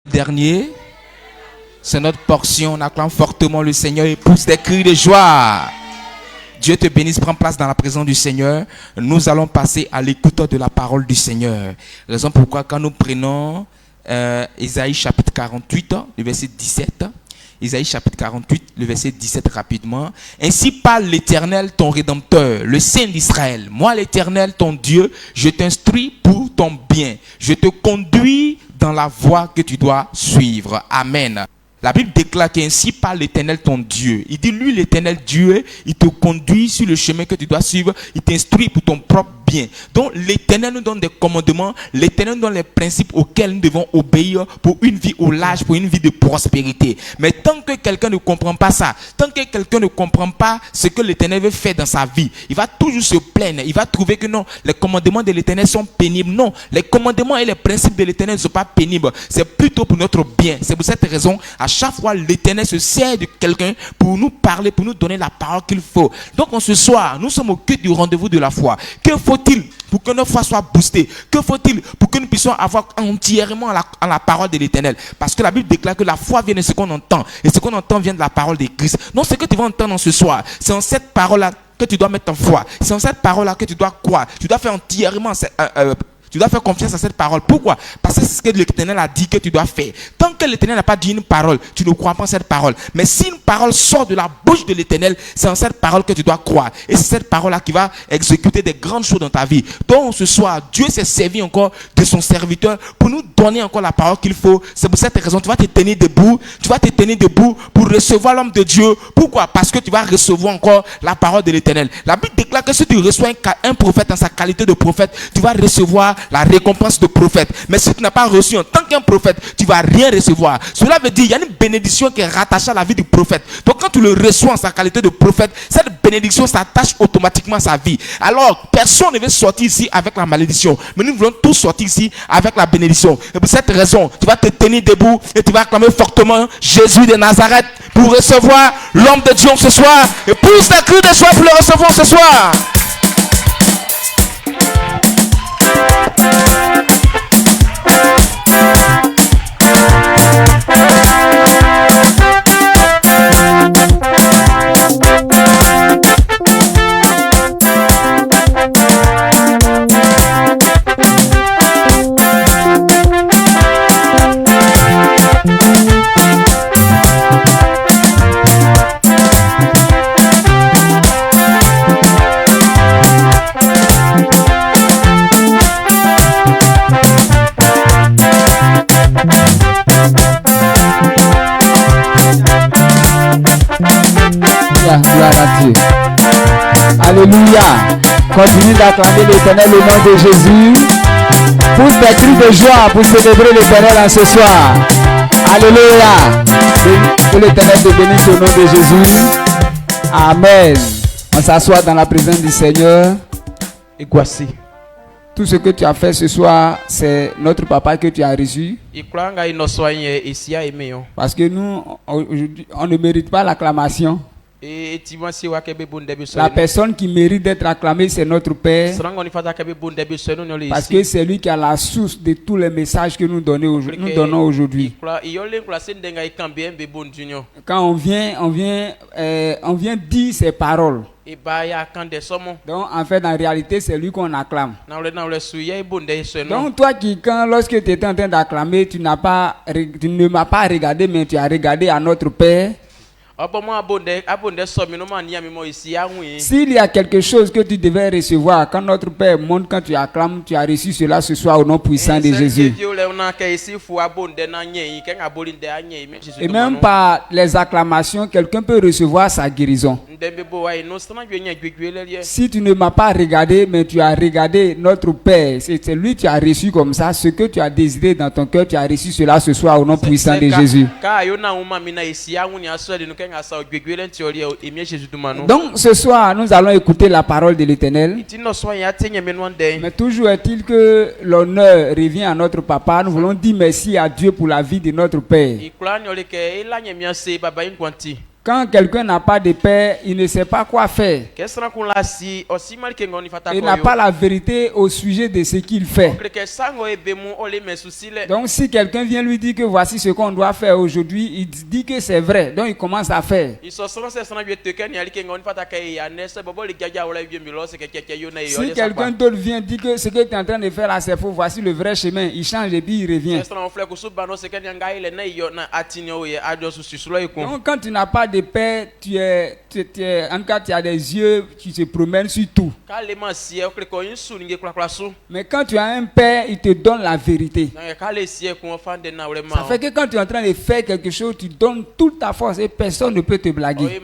Dernier, c'est notre portion. On acclame fortement le Seigneur et pousse des cris de joie. Dieu te bénisse, prends place dans la présence du Seigneur. Nous allons passer à l'écoute de la parole du Seigneur. Raison pourquoi quand nous prenons Isaïe chapitre 48, le verset 17. Isaïe chapitre 48, le verset 17 rapidement. Ainsi parle l'Éternel, ton Rédempteur, le Saint d'Israël. Moi l'Éternel, ton Dieu, je t'instruis pour ton bien. Je te conduis dans la voie que tu dois suivre. Amen. La Bible déclare qu'ainsi parle l'Éternel ton Dieu. Il dit, lui l'Éternel Dieu, il te conduit sur le chemin que tu dois suivre. Il t'instruit pour ton propre bien. Donc l'Éternel nous donne des commandements. L'Éternel nous donne les principes auxquels nous devons obéir pour une vie au large, pour une vie de prospérité. Mais tant que quelqu'un ne comprend pas ça, tant que quelqu'un ne comprend pas ce que l'Éternel veut faire dans sa vie, il va toujours se plaindre. Il va trouver que non, les commandements de l'Éternel sont pénibles. Non, les commandements et les principes de l'Éternel ne sont pas pénibles. C'est plutôt pour notre bien. C'est pour cette raison, à chaque fois, l'Éternel se sert de quelqu'un pour nous parler, pour nous donner la parole qu'il faut. Donc, ce soir, nous sommes au cœur du rendez-vous de la foi. Que faut-il pour que notre foi soit boostée? Que faut-il pour que nous puissions avoir entièrement la parole de l'Éternel? Parce que la Bible déclare que la foi vient de ce qu'on entend. Et ce qu'on entend vient de la parole de Christ. Donc, ce que tu vas entendre ce soir, c'est en cette parole-là que tu dois mettre en foi. C'est en cette parole-là que tu dois croire. Tu dois faire entièrement... tu dois faire confiance à cette parole. Pourquoi? Parce que c'est ce que l'Éternel a dit que tu dois faire. Tant que l'Éternel n'a pas dit une parole, tu ne crois pas en cette parole. Mais si une parole sort de la bouche de l'Éternel, c'est en cette parole que tu dois croire. Et c'est cette parole-là qui va exécuter des grandes choses dans ta vie. Donc ce soir, Dieu s'est servi encore de son serviteur pour nous donner encore la parole qu'il faut. C'est pour cette raison, tu vas te tenir debout. Tu vas te tenir debout pour recevoir l'homme de Dieu. Pourquoi? Parce que tu vas recevoir encore la parole de l'Éternel. La Bible déclare que si tu reçois un prophète en sa qualité de prophète, tu vas recevoir la récompense de prophète. Mais si tu n'as pas reçu en tant qu'un prophète, tu ne vas rien recevoir. Cela veut dire qu'il y a une bénédiction qui est rattachée à la vie du prophète. Donc quand tu le reçois en sa qualité de prophète, cette bénédiction s'attache automatiquement à sa vie. Alors personne ne veut sortir ici avec la malédiction, mais nous voulons tous sortir ici avec la bénédiction. Et pour cette raison, tu vas te tenir debout et tu vas acclamer fortement Jésus de Nazareth pour recevoir l'homme de Dieu ce soir. Et pousse des cris de joie pour le recevoir ce soir. Alléluia. Continue d'acclamer l'Éternel au nom de Jésus. Pousse des cris de joie pour célébrer l'Éternel en ce soir. Alléluia. Que l'Éternel te bénisse au nom de Jésus. Amen. On s'assoit dans la présence du Seigneur. Et voici. Tout ce que tu as fait ce soir, c'est notre papa que tu as reçu. Parce que nous, aujourd'hui, on ne mérite pas l'acclamation. La personne qui mérite d'être acclamée, c'est notre Père. Parce que c'est lui qui a la source de tous les messages que nous donnons aujourd'hui. Quand on vient dire ces paroles. Donc en fait, en réalité, c'est lui qu'on acclame. Donc toi lorsque tu étais en train d'acclamer, tu ne m'as pas regardé, mais tu as regardé à notre Père. S'il y a quelque chose que tu devais recevoir, quand notre Père montre, quand tu acclames, tu as reçu cela ce soir au nom puissant de Jésus. Et même par les acclamations, quelqu'un peut recevoir sa guérison. Si tu ne m'as pas regardé, mais tu as regardé notre Père, c'est lui qui a reçu comme ça, ce que tu as désiré dans ton cœur, tu as reçu cela ce soir au nom puissant de Jésus. Donc ce soir, nous allons écouter la parole de l'Éternel. Mais toujours est-il que l'honneur revient à notre papa. Nous voulons dire merci à Dieu pour la vie de notre Père. Quand quelqu'un n'a pas de père, il ne sait pas quoi faire. Il n'a pas la vérité au sujet de ce qu'il fait. Donc si quelqu'un vient lui dire que voici ce qu'on doit faire aujourd'hui, il dit que c'est vrai, donc il commence à faire. Si quelqu'un d'autre vient dire que ce que tu es en train de faire là c'est faux, voici le vrai chemin, il change et puis il revient. Donc quand tu n'as pas de père, en tout cas tu as des yeux qui se promènent sur tout. Mais quand tu as un père, il te donne la vérité. Ça fait que quand tu es en train de faire quelque chose, tu donnes toute ta force et personne ne peut te blaguer.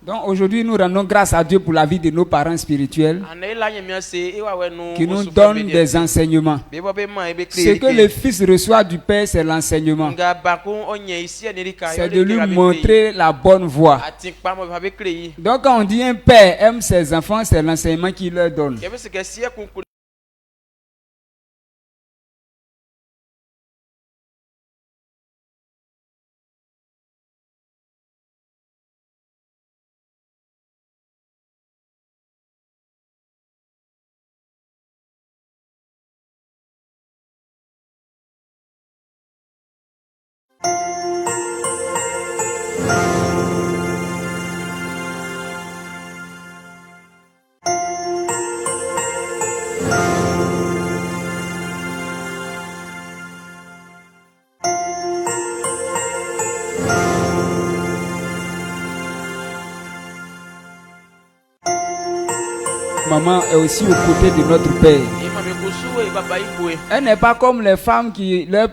Donc aujourd'hui nous rendons grâce à Dieu pour la vie de nos parents spirituels qui nous donnent des enseignements. Ce que le fils reçoit du père, c'est l'enseignement. C'est de lui montrer la bonne voie. Donc quand on dit un père aime ses enfants, c'est l'enseignement qu'il leur donne. Maman est aussi aux côtés de notre père. Elle n'est pas comme les femmes qui leur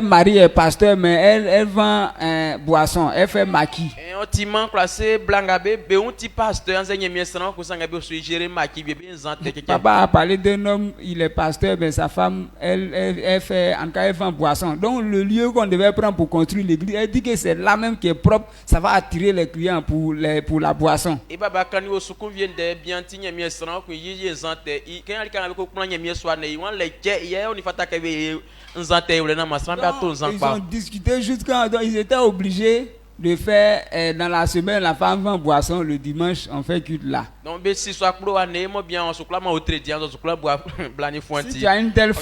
mari est pasteur, mais elle vend boisson, elle fait maquis. Papa a parlé d'un homme, il est pasteur, mais sa femme, elle fait, en cas elle vend boisson. Donc le lieu qu'on devait prendre pour construire l'église, elle dit que c'est là même qui est propre, ça va attirer les clients pour la boisson. Ils ont discuté jusqu'à ils étaient obligés de faire dans la semaine, la femme vend boisson, le dimanche on fait culte là. Si tu as une telle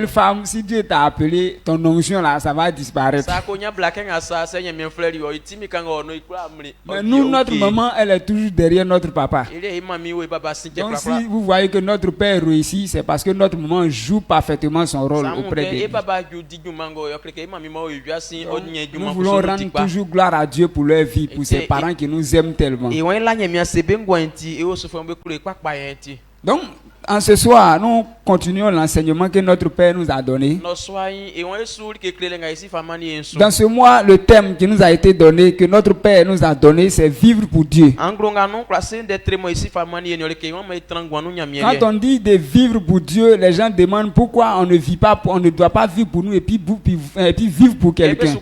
femme, si Dieu t'a appelé, ton onction là, ça va disparaître. Mais nous, notre maman, elle est toujours derrière notre papa. Donc si vous voyez que notre père réussit, c'est parce que notre maman joue parfaitement son rôle auprès de lui. Nous voulons rendre toujours gloire à Dieu pour leur vie, pour ses parents qui nous aiment tellement. Donc, en ce soir, nous continuons l'enseignement que notre Père nous a donné. Dans ce mois, le thème qui nous a été donné, que notre Père nous a donné, c'est vivre pour Dieu. Quand on dit de vivre pour Dieu, les gens demandent pourquoi on ne vit pas, on ne doit pas vivre pour nous et puis vivre pour quelqu'un.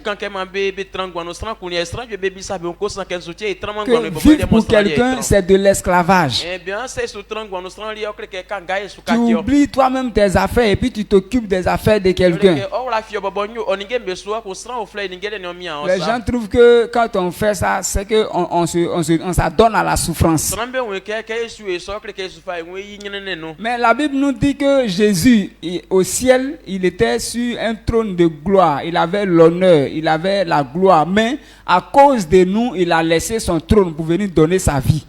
Que vivre pour quelqu'un, c'est de l'esclavage. Tu oublies toi-même tes affaires et puis tu t'occupes des affaires de quelqu'un. Les gens trouvent que quand on fait ça, c'est que on s'adonne à la souffrance. Mais la Bible nous dit que Jésus, au ciel, il était sur un trône de gloire. Il avait l'honneur, il avait la gloire. Mais à cause de nous, il a laissé son trône pour venir donner sa vie.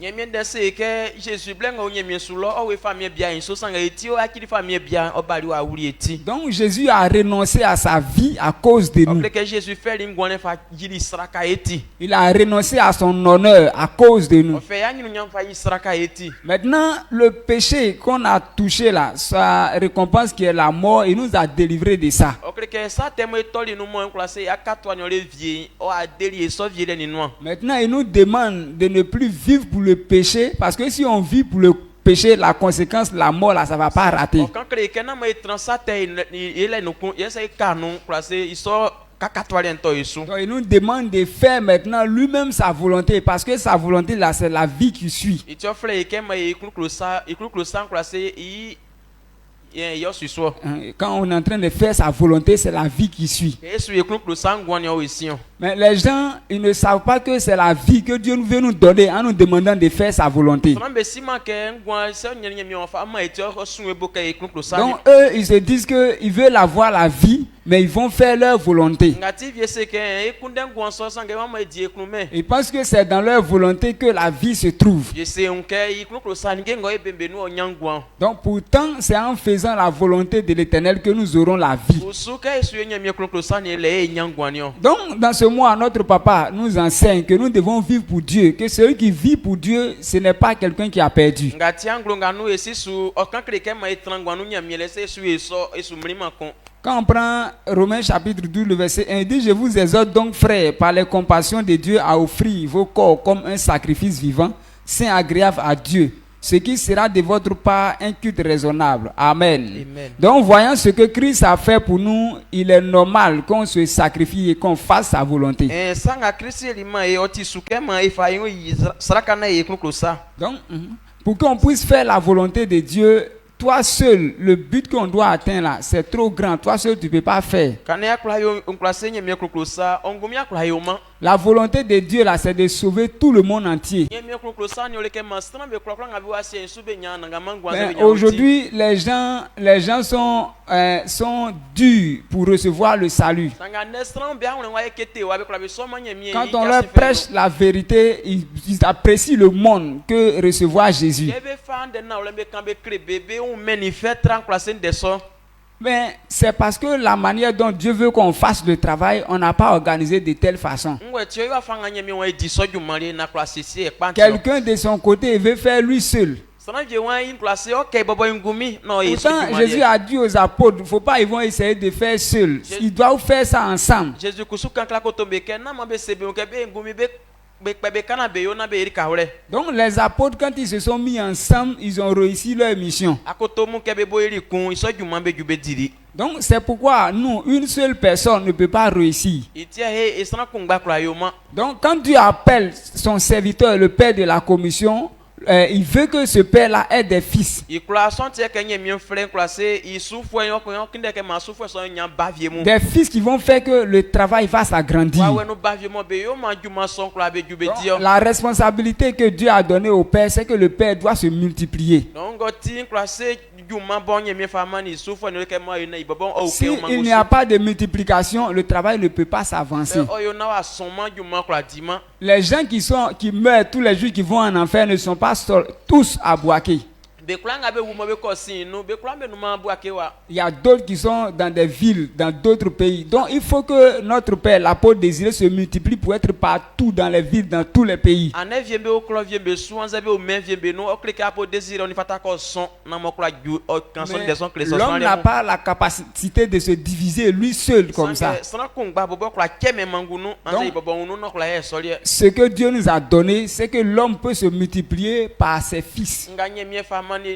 Donc Jésus a renoncé à sa vie à cause de nous. Il a renoncé à son honneur à cause de nous. Maintenant, le péché qu'on a touché là, sa récompense qui est la mort, il nous a délivrés de ça. Maintenant, il nous demande de ne plus vivre pour le péché, parce que si on vit pour le péché, la conséquence, la mort, là, ça ne va pas rater. Donc, il nous demande de faire maintenant lui-même sa volonté, parce que sa volonté, là, c'est la vie qui suit. Quand on est en train de faire sa volonté, c'est la vie qui suit. Mais les gens, ils ne savent pas que c'est la vie que Dieu veut nous donner en nous demandant de faire sa volonté. Donc eux, ils se disent qu'ils veulent avoir la vie, mais ils vont faire leur volonté. Ils pensent que c'est dans leur volonté que la vie se trouve. Donc pourtant, c'est en faisant la volonté de l'Éternel que nous aurons la vie. Donc dans ce mois, notre papa nous enseigne que nous devons vivre pour Dieu, que celui qui vit pour Dieu, ce n'est pas quelqu'un qui a perdu. Quand on prend Romains chapitre 12, le verset 1, il dit: je vous exhorte donc, frères, par les compassions de Dieu, à offrir vos corps comme un sacrifice vivant, saint, agréable à Dieu, ce qui sera de votre part un culte raisonnable. Amen. Amen. Donc, voyant ce que Christ a fait pour nous, il est normal qu'on se sacrifie et qu'on fasse sa volonté. Donc, pour qu'on puisse faire la volonté de Dieu, toi seul, le but qu'on doit atteindre là, c'est trop grand. Toi seul, tu ne peux pas faire. La volonté de Dieu là, c'est de sauver tout le monde entier. Mais aujourd'hui, les gens sont durs pour recevoir le salut. Quand on leur prêche la vérité, ils apprécient le monde que recevoir Jésus. Mais c'est parce que la manière dont Dieu veut qu'on fasse le travail, on n'a pas organisé de telle façon. Quelqu'un de son côté veut faire lui seul. Pourtant, Jésus a dit aux apôtres, il ne faut pas ils vont essayer de faire seul. Ils doivent faire ça ensemble. Donc les apôtres, quand ils se sont mis ensemble, ils ont réussi leur mission. Donc c'est pourquoi nous, une seule personne ne peut pas réussir. Donc quand Dieu appelle son serviteur, le père de la commission, il veut que ce père-là ait des fils. Des fils qui vont faire que le travail va s'agrandir. La responsabilité que Dieu a donnée au père, c'est que le père doit se multiplier. S'il n'y a pas de multiplication, le travail ne peut pas s'avancer. Les gens qui meurent tous les jours, qui vont en enfer, ne sont pas tous à Bouaké. Il y a d'autres qui sont dans des villes, dans d'autres pays. Donc il faut que notre Père, l'apôtre Désiré, se multiplie pour être partout dans les villes, dans tous les pays. L'homme n'a pas la capacité de se diviser lui seul comme ça. Donc, ce que Dieu nous a donné, c'est que l'homme peut se multiplier par ses fils. Donc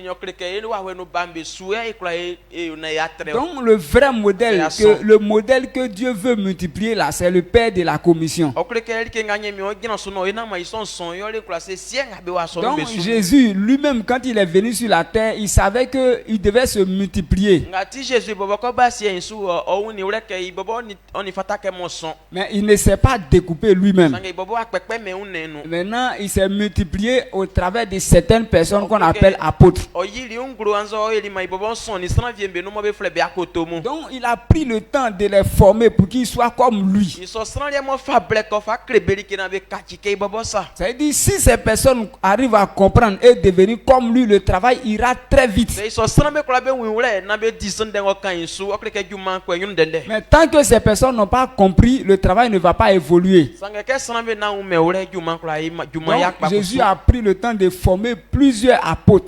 le vrai modèle, le modèle que Dieu veut multiplier là, c'est le père de la commission. Donc Jésus lui-même, quand il est venu sur la terre, il savait qu'il devait se multiplier. Mais il ne s'est pas découpé lui-même. Maintenant, il s'est multiplié au travers de certaines personnes qu'on appelle apôtres. Donc il a pris le temps de les former pour qu'ils soient comme lui. C'est-à-dire, si ces personnes arrivent à comprendre et devenir comme lui, le travail ira très vite. Mais tant que ces personnes n'ont pas compris, le travail ne va pas évoluer. Donc, Jésus a pris le temps de former plusieurs apôtres.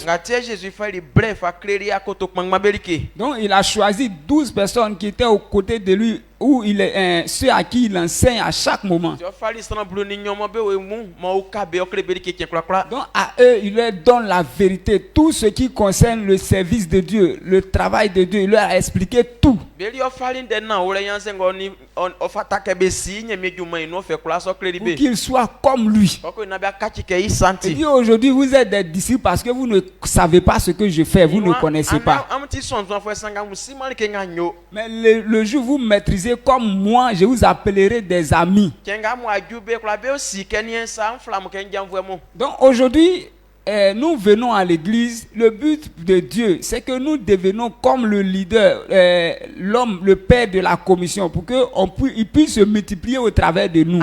Donc il a choisi 12 personnes qui étaient aux côtés de lui où il est, ceux à qui il enseigne à chaque moment. Tu fali sana blu ni nyomo be we mu ma o ka be o kle be ki ken kla. Donc à eux, il leur donne la vérité, tout ce qui concerne le service de Dieu, le travail de Dieu, il leur a expliqué tout. Beli o fali de na o le yanse ngo ni o fata ke be si nye me juma ino fe kla so kle Pour be. qu'il soit comme lui. Ko na be ka ki ke Et isanti. puis aujourd'hui, vous êtes des disciples parce que vous ne savez pas ce que je fais, vous ne connaissez pas. Am ti son zo fo sanga mu si mal ke nga nyo. Mais le jour où vous maîtrisez comme moi, je vous appellerai des amis. Kenga mu ajube kla be o si ken yen sa flam ken jam vraiment. Donc aujourd'hui, nous venons à l'église. Le but de Dieu, c'est que nous devenons comme le leader, l'homme, le père de la commission, pour qu'il puisse se multiplier au travers de nous.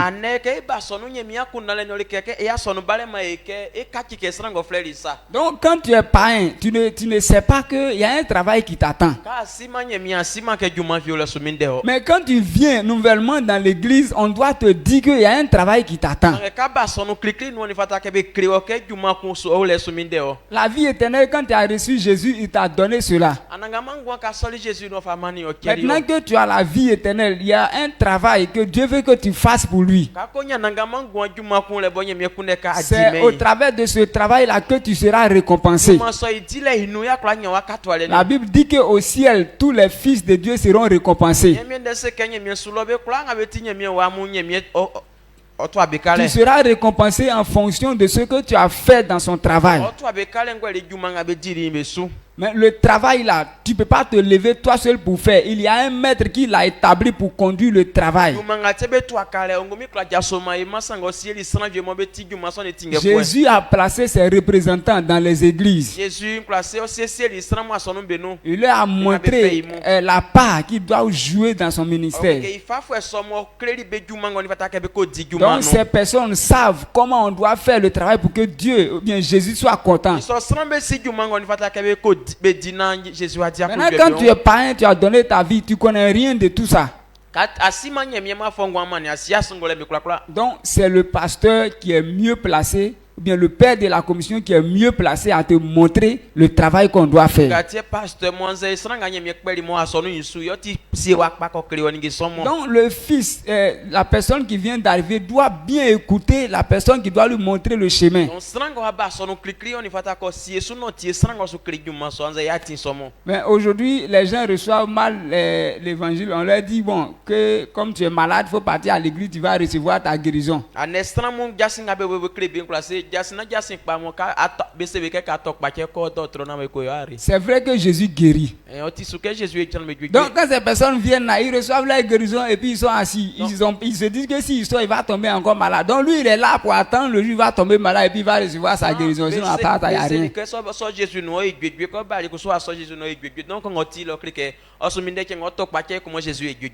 Donc quand tu es païen, tu ne sais pas qu'il y a un travail qui t'attend. Mais quand tu viens nouvellement dans l'église, on doit te dire qu'il y a un travail qui t'attend. La vie éternelle, quand tu as reçu Jésus, il t'a donné cela. Maintenant que tu as la vie éternelle, il y a un travail que Dieu veut que tu fasses pour lui. C'est au travers de ce travail-là que tu seras récompensé. La Bible dit qu'au ciel, tous les fils de Dieu seront récompensés. Tu seras récompensé en fonction de ce que tu as fait dans son travail. Mais le travail là, tu ne peux pas te lever toi seul pour faire. Il y a un maître qui l'a établi pour conduire le travail. Jésus a placé ses représentants dans les églises. Il leur a montré la part qu'ils doivent jouer dans son ministère. Donc ces personnes savent comment on doit faire le travail pour que Dieu, ou bien Jésus, soit content. Maintenant, quand tu es païen, tu as donné ta vie, tu connais rien de tout ça. Donc, c'est le pasteur qui est mieux placé, ou bien le père de la commission qui est mieux placé à te montrer le travail qu'on doit faire. Donc, le fils, la personne qui vient d'arriver doit bien écouter la personne qui doit lui montrer le chemin. Mais aujourd'hui, les gens reçoivent mal l'évangile. On leur dit, bon, que comme tu es malade, il faut partir à l'église, tu vas recevoir ta guérison. C'est vrai que Jésus guérit. Donc quand ces personnes viennent là, ils reçoivent la guérison et puis ils sont assis. Ils se disent que s'ils sont, il va tomber encore malade. Donc lui, il est là pour attendre le jour, il va tomber malade et puis il va recevoir sa guérison. Sinon, à part ça, il n'y a rien.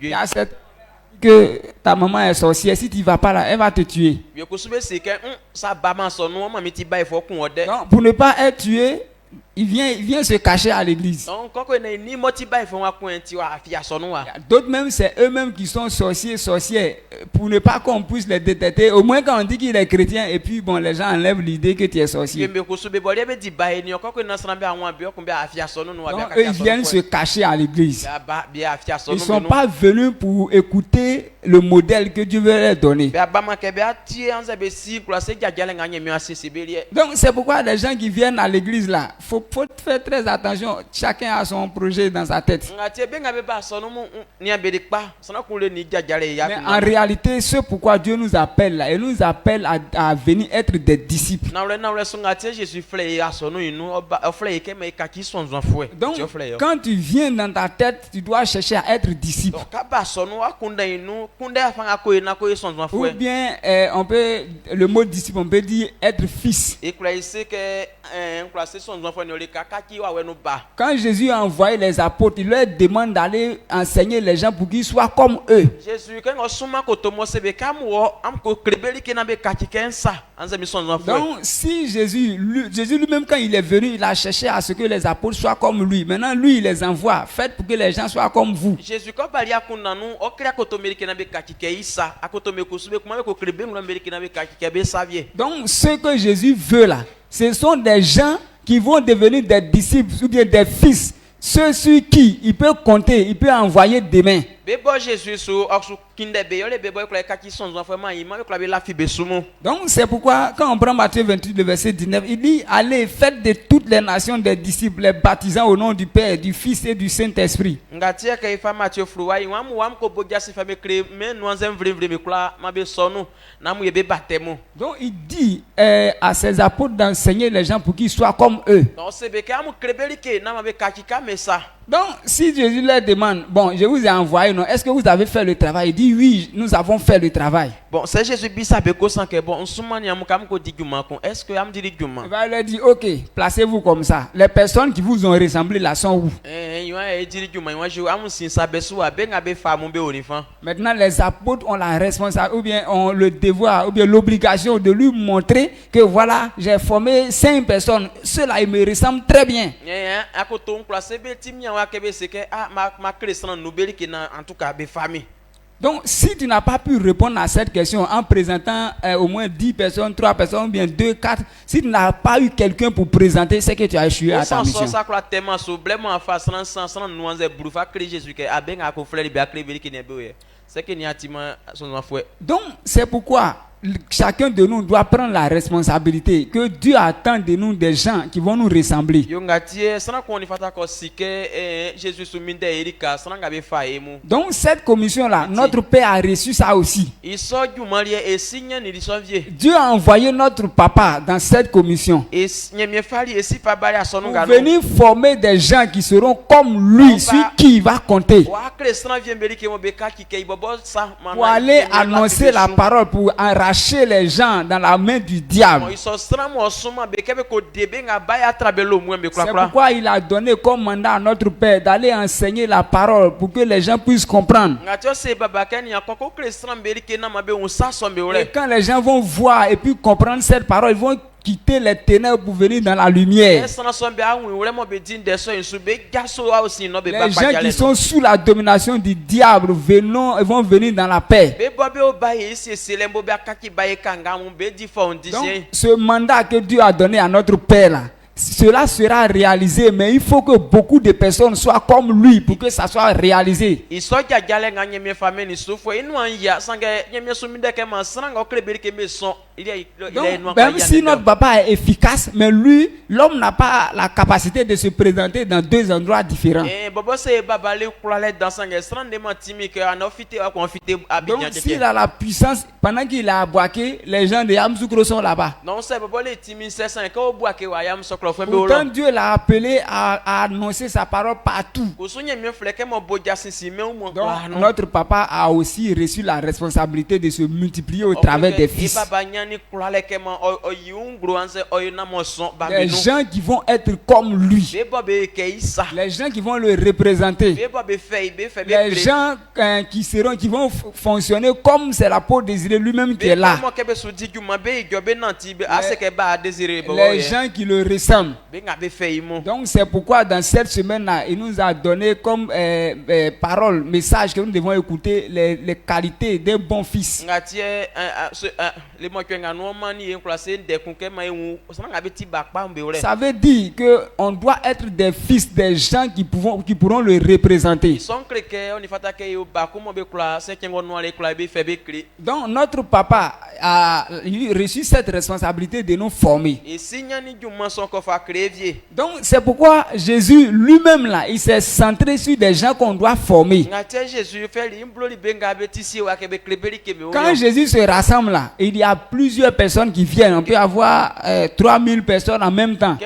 Il y a cette que ta maman est sorcière, si tu ne vas pas là, elle va te tuer. Donc, pour ne pas être tué, il vient se cacher à l'église. D'autres même, c'est eux-mêmes qui sont sorcières, pour ne pas qu'on puisse les détecter. Au moins quand on dit qu'il est chrétien, et puis bon, les gens enlèvent l'idée que tu es sorcier. Donc, eux, ils viennent se cacher à l'église. Ils ne sont pas venus pour écouter le modèle que Dieu veut leur donner. Donc, c'est pourquoi les gens qui viennent à l'église là, faut faire très attention. Chacun a son projet dans sa tête. Mais en réalité, c'est pourquoi Dieu nous appelle là. Il nous appelle à venir être des disciples. Donc, quand tu viens dans ta tête, tu dois chercher à être disciple. Ou bien, le mot disciple, on peut dire être fils. Quand Jésus a envoyé les apôtres, il leur demande d'aller enseigner les gens pour qu'ils soient comme eux. Donc, si Jésus lui-même, quand il est venu, il a cherché à ce que les apôtres soient comme lui. Maintenant, lui, il les envoie. Faites pour que les gens soient comme vous. Donc, ce que Jésus veut là, ce sont des gens qui vont devenir des disciples ou bien des fils, ceux sur qui il peut compter, il peut envoyer demain. Bebo Jésus sou oxu kinde be yo le bebo ko ka ki son vraiment il m'a ko la fi be sumo. Donc c'est pourquoi quand on prend Matthieu 28 le verset 19, il dit allez faites de toutes les nations des disciples les baptisant au nom du Père, du Fils et du Saint-Esprit. Ngati ka ifa Matthieu flua yi wam ko bogia se fa me créer mais nous en vrai me kula ma be sonu na mu ye be baptême. Donc il dit à ses apôtres d'enseigner les gens pour qu'ils soient comme eux. Donc c'est be ka mu krebeli ke na ma be kakika mais ça. Donc, si Jésus leur demande, bon, je vous ai envoyé, non, est-ce que vous avez fait le travail? Il dit, oui, nous avons fait le travail. Bon, c'est Jésus bisa beko sans que bon, soumani amukam ko diguma kon. Est-ce que am di diguma? Il va leur dire, ok, placez-vous comme ça. Les personnes qui vous ont ressemblé là sont où? Maintenant, les apôtres ont la responsabilité, ou bien ont le devoir, ou bien l'obligation de lui montrer que voilà, j'ai formé 5 personnes. Ceux-là, ils me ressemblent très bien. Donc, si tu n'as pas pu répondre à cette question en présentant au moins 10 personnes, 3 personnes, ou bien 2, 4, si tu n'as pas eu quelqu'un pour présenter, c'est que tu as échoué à ta mission. Donc, c'est pourquoi chacun de nous doit prendre la responsabilité que Dieu attend de nous des gens qui vont nous ressembler. Donc cette commission-là, notre Père a reçu ça aussi. Dieu a envoyé notre papa dans cette commission pour venir former des gens qui seront comme lui, sur qui il va compter, pour aller annoncer la parole, pour arracher les gens dans la main du diable. C'est pourquoi il a donné comme mandat à notre Père d'aller enseigner la parole pour que les gens puissent comprendre. Et quand les gens vont voir et puis comprendre cette parole, ils vont quitter les ténèbres pour venir dans la lumière. Les gens qui sont sous la domination du diable vont venir dans la paix. Donc, ce mandat que Dieu a donné à notre Père là, cela sera réalisé, mais il faut que beaucoup de personnes soient comme lui pour que ça soit réalisé. Donc, même si notre papa est efficace, mais lui, l'homme n'a pas la capacité de se présenter dans 2 endroits différents. Donc, s'il a la puissance, pendant qu'il a aboaké, les gens de Yamsoukro sont là-bas. Pourtant, Dieu l'a appelé à annoncer sa parole partout. Donc, notre papa a aussi reçu la responsabilité de se multiplier au travers des fils. Les gens qui vont être comme lui, les gens qui vont le représenter, les gens qui vont fonctionner comme c'est l'apôtre Désiré lui-même qui est là, les gens qui le ressemblent. Donc c'est pourquoi dans cette semaine-là, il nous a donné comme parole, message que nous devons écouter, les qualités d'un bon fils. Ça veut dire qu'on doit être des fils des gens qui pourront le représenter. Donc notre papa a reçu cette responsabilité de nous former. Donc c'est pourquoi Jésus lui-même là, il s'est centré sur des gens qu'on doit former. Quand Jésus se rassemble là, il y a plusieurs personnes qui viennent. On peut avoir 3000 personnes en même temps.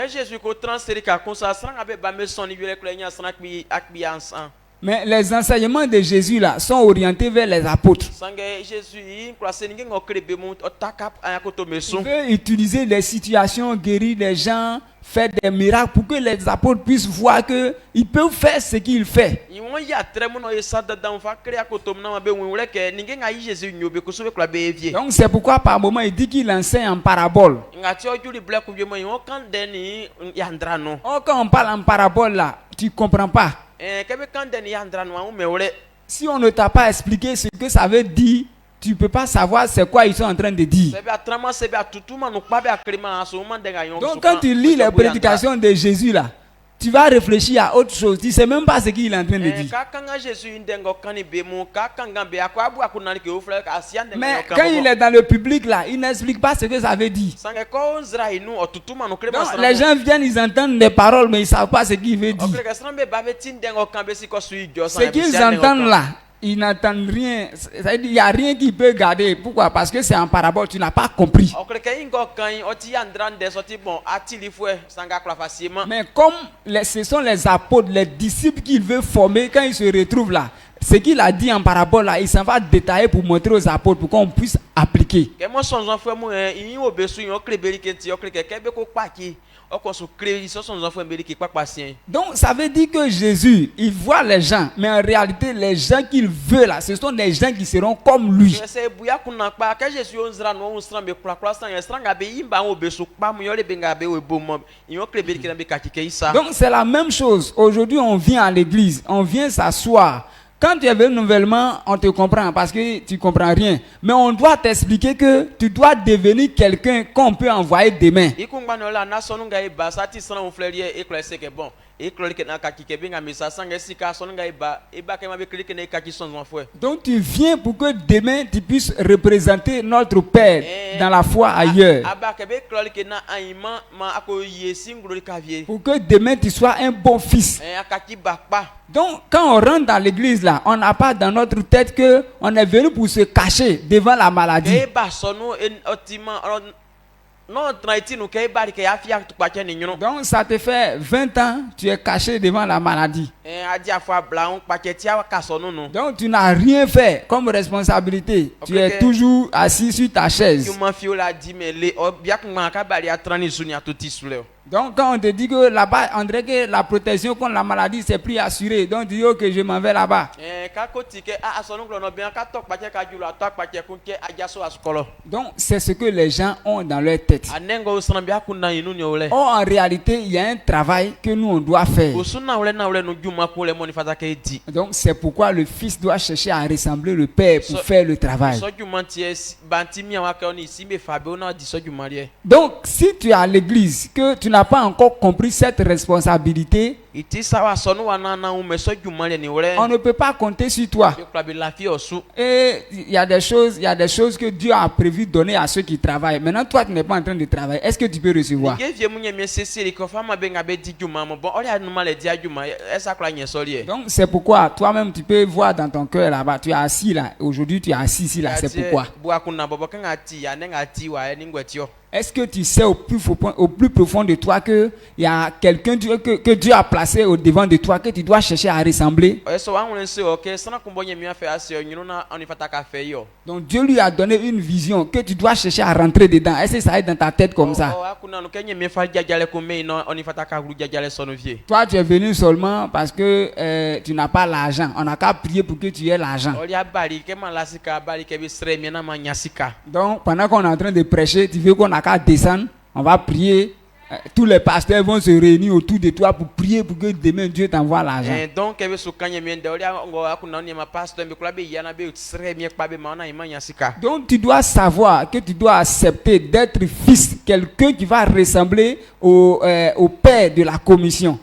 Mais les enseignements de Jésus là sont orientés vers les apôtres. Il veut utiliser les situations, guérir les gens, faire des miracles pour que les apôtres puissent voir que ils peuvent faire ce qu'il fait. Donc c'est pourquoi par moment il dit qu'il enseigne en parabole. Or, quand on parle en parabole là, tu comprends pas. Si on ne t'a pas expliqué ce que ça veut dire, tu ne peux pas savoir c'est quoi ils sont en train de dire. Donc quand tu lis les prédications de Jésus là, tu vas réfléchir à autre chose. Tu ne sais même pas ce qu'il est en train de dire. Mais quand il est dans le public là, il n'explique pas ce que ça veut dire. Donc, les gens viennent, ils entendent des paroles, mais ils ne savent pas ce qu'il veut dire. Ce qu'ils entendent là, ils n'entendent rien. C'est-à-dire, il n'y a rien qui peut garder. Pourquoi? Parce que c'est en parabole, tu n'as pas compris. Mais comme ce sont les apôtres, les disciples qu'il veut former, quand ils se retrouvent là, ce qu'il a dit en parabole là, il s'en va détailler pour montrer aux apôtres pour qu'on puisse appliquer. Donc ça veut dire que Jésus, il voit les gens, mais en réalité les gens qu'il veut là, ce sont des gens qui seront comme lui. Donc c'est la même chose. Aujourd'hui on vient à l'église, on vient s'asseoir. Quand tu es venu nouvellement, on te comprend parce que tu ne comprends rien. Mais on doit t'expliquer que tu dois devenir quelqu'un qu'on peut envoyer demain. Donc tu viens pour que demain tu puisses représenter notre Père dans la foi ailleurs. Pour que demain tu sois un bon fils. Donc quand on rentre dans l'église là, on n'a pas dans notre tête que on est venu pour se cacher devant la maladie. Donc ça te fait 20 ans, tu es caché devant la maladie. Donc tu n'as rien fait comme responsabilité. Tu es toujours assis sur ta chaise. Donc quand on te dit que là-bas, on dirait que la protection contre la maladie c'est plus assuré. Donc tu dis que je m'en vais là-bas. Donc c'est ce que les gens ont dans leur tête. Or en réalité, il y a un travail que nous on doit faire. Donc c'est pourquoi le fils doit chercher à ressembler le père pour faire le travail. Donc si tu es à l'église, que tu n'as pas encore compris cette responsabilité, on ne peut pas compter sur toi. Et il y a des choses que Dieu a prévu donner à ceux qui travaillent. Maintenant, toi, tu n'es pas en train de travailler. Est-ce que tu peux recevoir? Donc, c'est pourquoi toi-même, tu peux voir dans ton cœur là-bas. Tu es assis là. Aujourd'hui, tu es assis ici là. C'est pourquoi. Est-ce que tu sais au plus profond de toi qu'il y a quelqu'un que Dieu a placé au devant de toi que tu dois chercher à ressembler? Donc Dieu lui a donné une vision que tu dois chercher à rentrer dedans. Est-ce que ça est dans ta tête comme ça? Toi tu es venu seulement parce que tu n'as pas l'argent. On n'a qu'à prier pour que tu aies l'argent. Donc pendant qu'on est en train de prêcher, tu veux qu'on a qu'à descendre, on va prier. Tous les pasteurs vont se réunir autour de toi pour prier pour que demain Dieu t'envoie l'argent. Donc tu dois savoir que tu dois accepter d'être fils, quelqu'un qui va ressembler au père de la commission.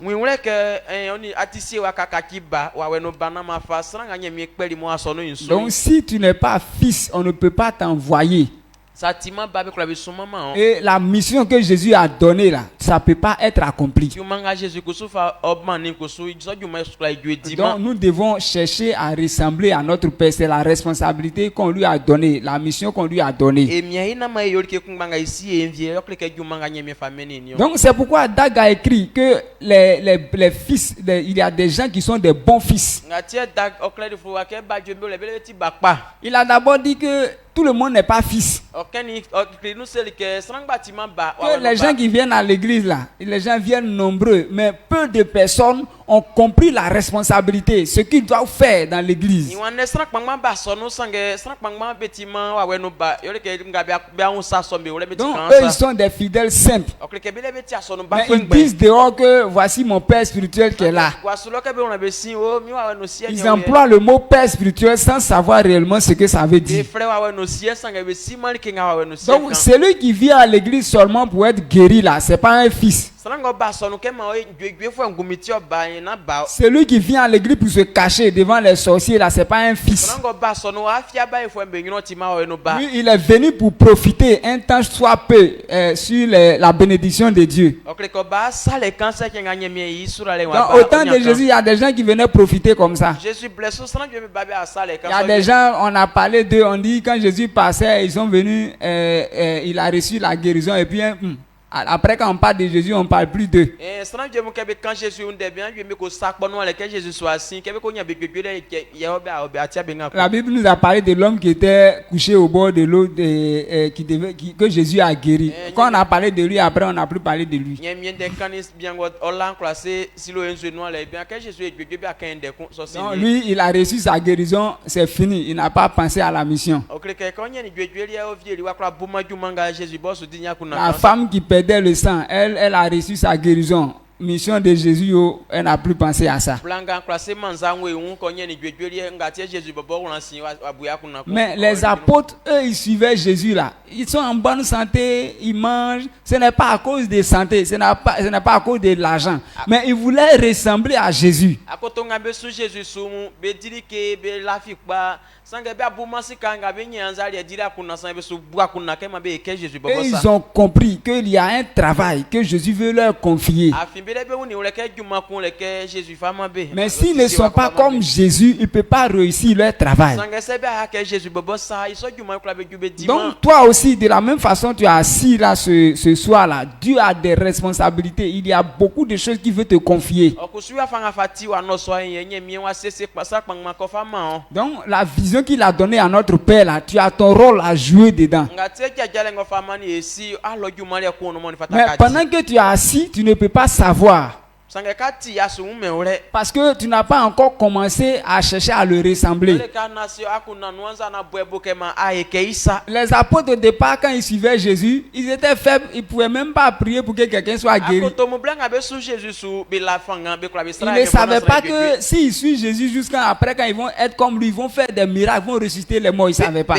Donc si tu n'es pas fils, on ne peut pas t'envoyer. Et la mission que Jésus a donnée là, ça ne peut pas être accompli. Donc nous devons chercher à ressembler à notre Père. C'est la responsabilité qu'on lui a donnée, la mission qu'on lui a donnée. Donc c'est pourquoi Dag a écrit que les fils, il y a des gens qui sont des bons fils. Il a d'abord dit que tout le monde n'est pas fils. Que les gens qui viennent à l'église là, les gens viennent nombreux, mais peu de personnes ont compris la responsabilité, ce qu'ils doivent faire dans l'église. Eux, ils sont des fidèles simples. Mais ils disent dehors que voici mon père spirituel qui est là. Ils emploient le mot père spirituel sans savoir réellement ce que ça veut dire. Donc celui qui vient à l'église seulement pour être guéri là, c'est pas un fils. Srango ba sonu ke ma o dwe fo ngumiti oba yin na ba. Celui qui vient à l'église pour se cacher devant les sorciers, là, c'est pas un fils. Srango ba sonu afia ba ifo mbe nyino ti ma o no ba. Lui, il est venu pour profiter un temps soit peu sur la bénédiction de Dieu. Donc, Au temps de Jésus, il y a des gens qui venaient profiter comme ça. Il y a des gens, on a parlé d'eux, on dit quand Jésus passait, ils sont venus, il a reçu la guérison et puis après quand on parle de Jésus, on ne parle plus d'eux. La Bible nous a parlé de l'homme qui était couché au bord de l'eau que Jésus a guéri. Quand on a parlé de lui, après on n'a plus parlé de lui. Donc, lui, il a reçu sa guérison, c'est fini. Il n'a pas pensé à la mission. La femme qui perdait le sang, elle a reçu sa guérison. Mission de Jésus, elle n'a plus pensé à ça. Mais les apôtres, eux, ils suivaient Jésus là. Ils sont en bonne santé, ils mangent. Ce n'est pas à cause de santé, ce n'est pas à cause de l'argent. Mais ils voulaient ressembler à Jésus. Et ils ont compris qu'il y a un travail que Jésus veut leur confier. Mais s'ils ne sont pas comme Jésus, ils ne peuvent pas réussir leur travail. Donc toi aussi, de la même façon, tu es assis là ce soir-là. Dieu a des responsabilités. Il y a beaucoup de choses qu'il veut te confier. Donc la vision qu'il a donnée à notre Père là, tu as ton rôle à jouer dedans. Mais pendant que tu es assis, tu ne peux pas savoir. Parce que tu n'as pas encore commencé à chercher à le ressembler. Les apôtres au départ, quand ils suivaient Jésus, ils étaient faibles, ils ne pouvaient même pas prier pour que quelqu'un soit guéri. Ils ne savaient pas que s'ils suivent Jésus jusqu'à après, quand ils vont être comme lui, ils vont faire des miracles, ils vont ressusciter les morts, ils ne savaient pas.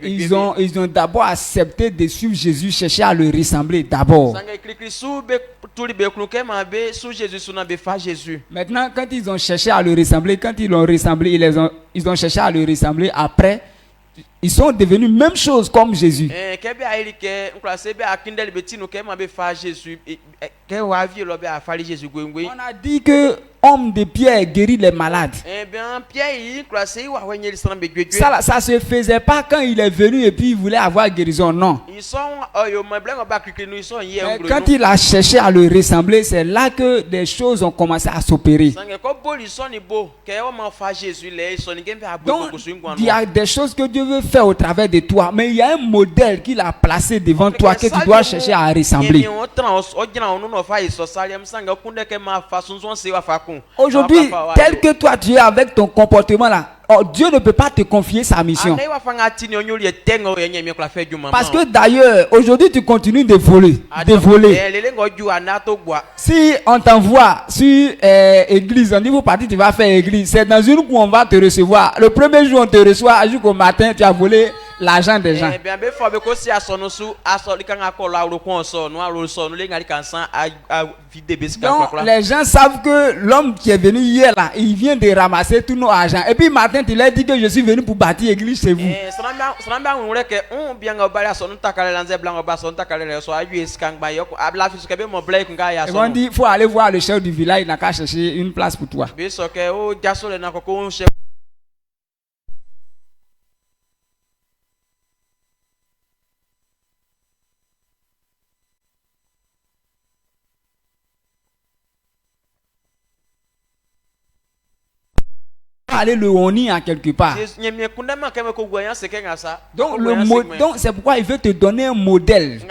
Ils ont d'abord accepté de suivre Jésus, chercher à le ressembler d'abord. Maintenant, quand ils ont cherché à le ressembler, quand ils l'ont ressemblé, ils ont cherché à le ressembler. Après, ils sont devenus même chose comme Jésus. On a dit que homme de Pierre guérit les malades. Ça se faisait pas quand il est venu et puis il voulait avoir guérison, non. Mais quand il a cherché à le ressembler, c'est là que des choses ont commencé à s'opérer. Donc, il y a des choses que Dieu veut faire au travers de toi, mais il y a un modèle qu'il a placé devant toi que tu dois chercher à ressembler. Aujourd'hui, tel que toi tu es avec ton comportement là, Dieu ne peut pas te confier sa mission. Parce que d'ailleurs, aujourd'hui tu continues de voler. Si on t'envoie sur église, on dit vous partez, tu vas faire église. C'est dans une où on va te recevoir. Le premier jour on te reçoit, jusqu'au matin tu as volé l'argent des gens. Donc les gens savent que l'homme qui est venu hier là, il vient de ramasser tout nos argent. Et puis matin tu leur dis que je suis venu pour bâtir l'église chez vous. Ils vont dire il faut aller voir le chef du village, il n'a qu'à chercher une place pour toi. Aller le honir à quelque part. Donc c'est pourquoi il veut te donner un modèle.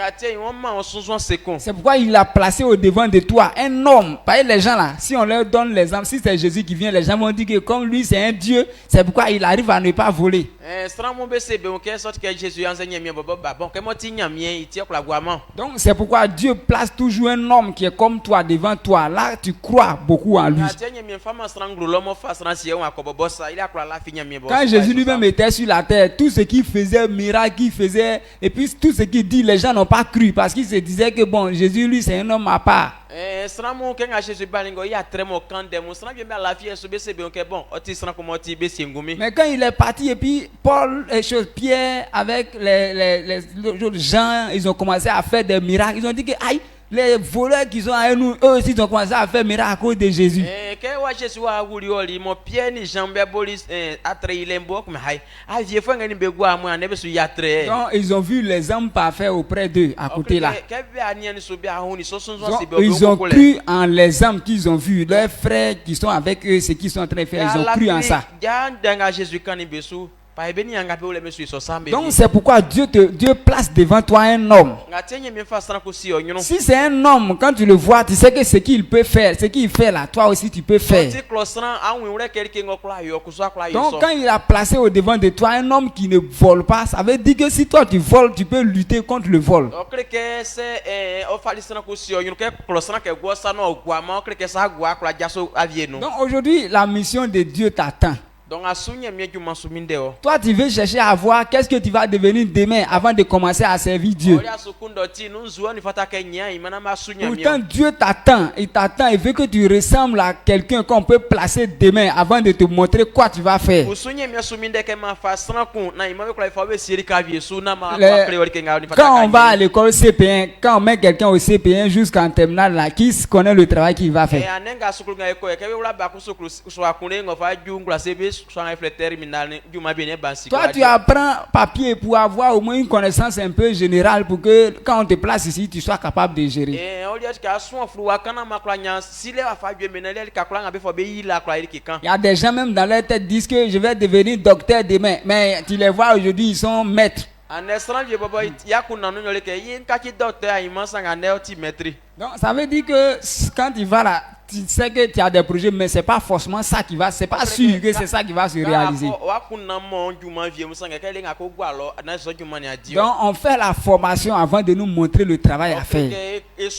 C'est pourquoi il a placé au devant de toi un homme. Par les gens là, si on leur donne l'exemple, si c'est Jésus qui vient, les gens vont dire que comme lui c'est un Dieu, c'est pourquoi il arrive à ne pas voler. Donc c'est pourquoi Dieu place toujours un homme qui est comme toi devant toi. Là tu crois beaucoup en lui. Quand Jésus lui-même était sur la terre, tout ce qu'il faisait, miracle qu'il faisait, et puis tout ce qu'il dit, les gens n'ont pas cru parce qu'ils se disaient que bon, Jésus lui c'est un homme à part. Mais quand il est parti et puis Paul et Pierre avec les gens, ils ont commencé à faire des miracles. Ils ont dit que aïe, les voleurs qui sont à nous, eux aussi ils ont commencé à faire miracle à cause de Jésus. Donc ils ont vu les hommes parfaits auprès d'eux à côté là. Donc, ils ont cru en les hommes qu'ils ont vus, leurs frères qui sont avec eux, ce qu'ils sont en train de faire, ils ont cru en ça. Donc c'est pourquoi Dieu place devant toi un homme. Si c'est un homme, quand tu le vois, tu sais que ce qu'il peut faire, ce qu'il fait là, toi aussi tu peux faire. Donc quand il a placé au devant de toi un homme qui ne vole pas, ça veut dire que si toi tu voles, tu peux lutter contre le vol. Donc aujourd'hui, la mission de Dieu t'attend. Toi, tu veux chercher à voir qu'est-ce que tu vas devenir demain avant de commencer à servir Dieu. Pourtant, Dieu t'attend. Il t'attend. Il veut que tu ressembles à quelqu'un qu'on peut placer demain avant de te montrer quoi tu vas faire. Quand on va à l'école CP1, quand on met quelqu'un au CP1 jusqu'en terminale, là, qui connaît le travail qu'il va faire? Toi, tu apprends papier pour avoir au moins une connaissance un peu générale pour que quand on te place ici, tu sois capable de gérer. Il y a des gens même dans leur tête disent que je vais devenir docteur demain, mais tu les vois aujourd'hui, ils sont maîtres. Donc ça veut dire que quand tu vas là, tu sais que tu as des projets, mais c'est pas forcément ça qui va, c'est pas sûr que c'est ça qui va se réaliser. Donc on fait la formation avant de nous montrer le travail à faire. Donc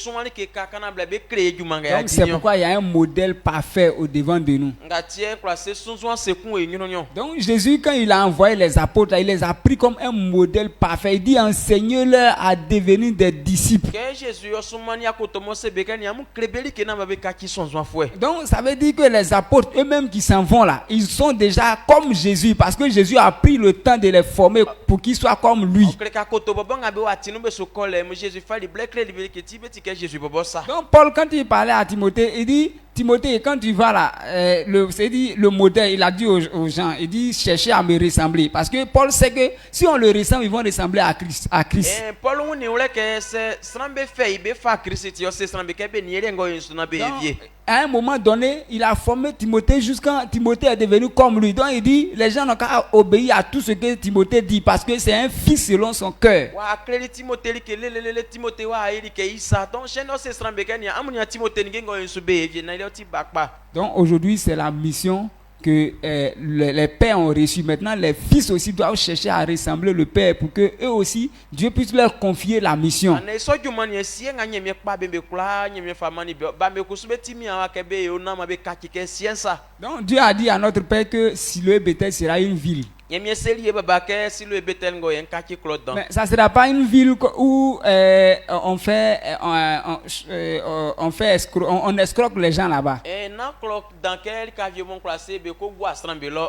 c'est pourquoi il y a un modèle parfait au devant de nous. Donc Jésus, quand il a envoyé les apôtres, il les a pris comme un modèle parfait. Il dit enseignez-leur à devenir des disciples. Donc ça veut dire que les apôtres eux-mêmes qui s'en vont là, ils sont déjà comme Jésus parce que Jésus a pris le temps de les former pour qu'ils soient comme lui. Donc Paul, quand il parlait à Timothée, il dit Timothée, quand tu vas là, le modèle, il a dit aux gens, il dit cherchez à me ressembler. Parce que Paul sait que si on le ressemble, ils vont ressembler à Christ. Donc, à un moment donné, il a formé Timothée jusqu'à Timothée est devenu comme lui. Donc il dit, les gens n'ont qu'à obéir à tout ce que Timothée dit parce que c'est un fils selon son cœur. Donc aujourd'hui, c'est la mission que les pères ont reçu. Maintenant, les fils aussi doivent chercher à ressembler le père pour que eux aussi, Dieu puisse leur confier la mission. Donc Dieu a dit à notre père que Siloé Bethel sera une ville. Mais ça ne sera pas une ville où on escroque les gens là-bas.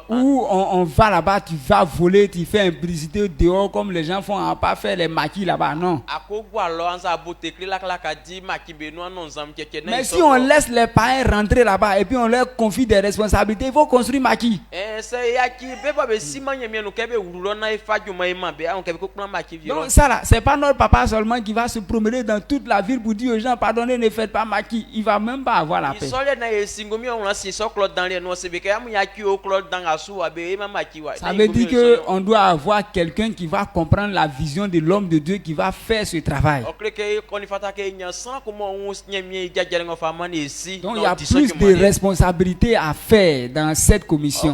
Où on va là-bas, tu vas voler, tu fais un publicité dehors comme les gens font, à pas faire les maquis là-bas, non. Mais si on laisse les parents rentrer là-bas et puis on leur confie des responsabilités, il faut construire maquis. Donc ça là, c'est pas notre papa seulement qui va se promener dans toute la ville pour dire aux gens pardonnez, ne faites pas maquis. Il va même pas avoir la paix. Ça veut dire que on doit avoir quelqu'un qui va comprendre la vision de l'homme de Dieu qui va faire ce travail. Donc il y a plus de responsabilités à faire dans cette commission.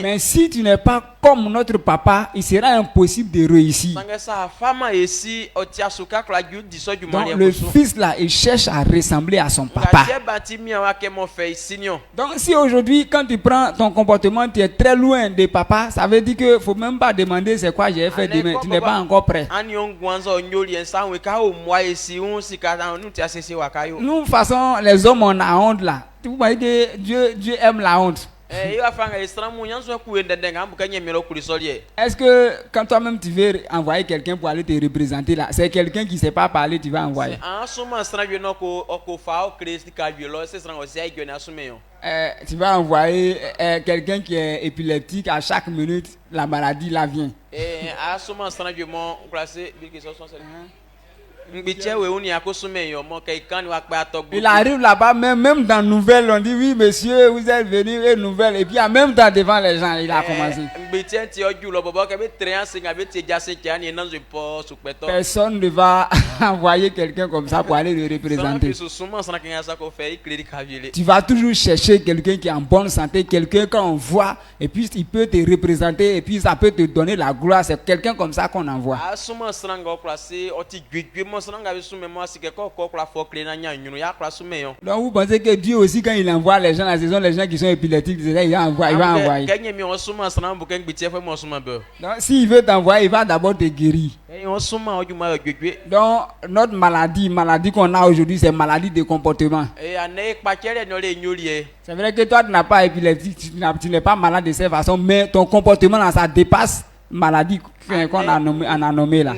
Mais si tu n'es pas comme notre papa, il sera impossible de réussir. Donc le fils là, il cherche à ressembler à son papa. Donc si aujourd'hui, quand tu prends ton comportement, tu es très loin de papa, ça veut dire que faut même pas demander c'est quoi j'ai fait demain. Tu n'es pas encore prêt. Nous, de toute façon, les hommes, on a honte là. Vous voyez que Dieu aime la honte. Est-ce que quand toi-même tu veux envoyer quelqu'un pour aller te représenter là, c'est quelqu'un qui ne sait pas parler, tu vas envoyer? Tu vas envoyer quelqu'un qui est épileptique, à chaque minute, la maladie là vient. Il arrive là-bas, même dans Nouvelle, on dit oui monsieur, vous êtes venu, et Nouvelle, et puis en même temps devant les gens, il a commencé. Personne ne va envoyer quelqu'un comme ça pour aller le représenter. Tu vas toujours chercher quelqu'un qui est en bonne santé, quelqu'un qu'on voit, et puis il peut te représenter, et puis ça peut te donner la gloire. C'est quelqu'un comme ça qu'on envoie. Donc vous pensez que Dieu aussi, quand il envoie les gens, ce sont les gens qui sont épileptiques, il va envoyer. Donc s'il veut t'envoyer, il va d'abord te guérir. Donc notre maladie qu'on a aujourd'hui, c'est maladie de comportement. C'est vrai que toi tu n'as pas épileptique, tu n'es pas malade de cette façon, mais ton comportement là, ça dépasse maladie qu'on a nommé là.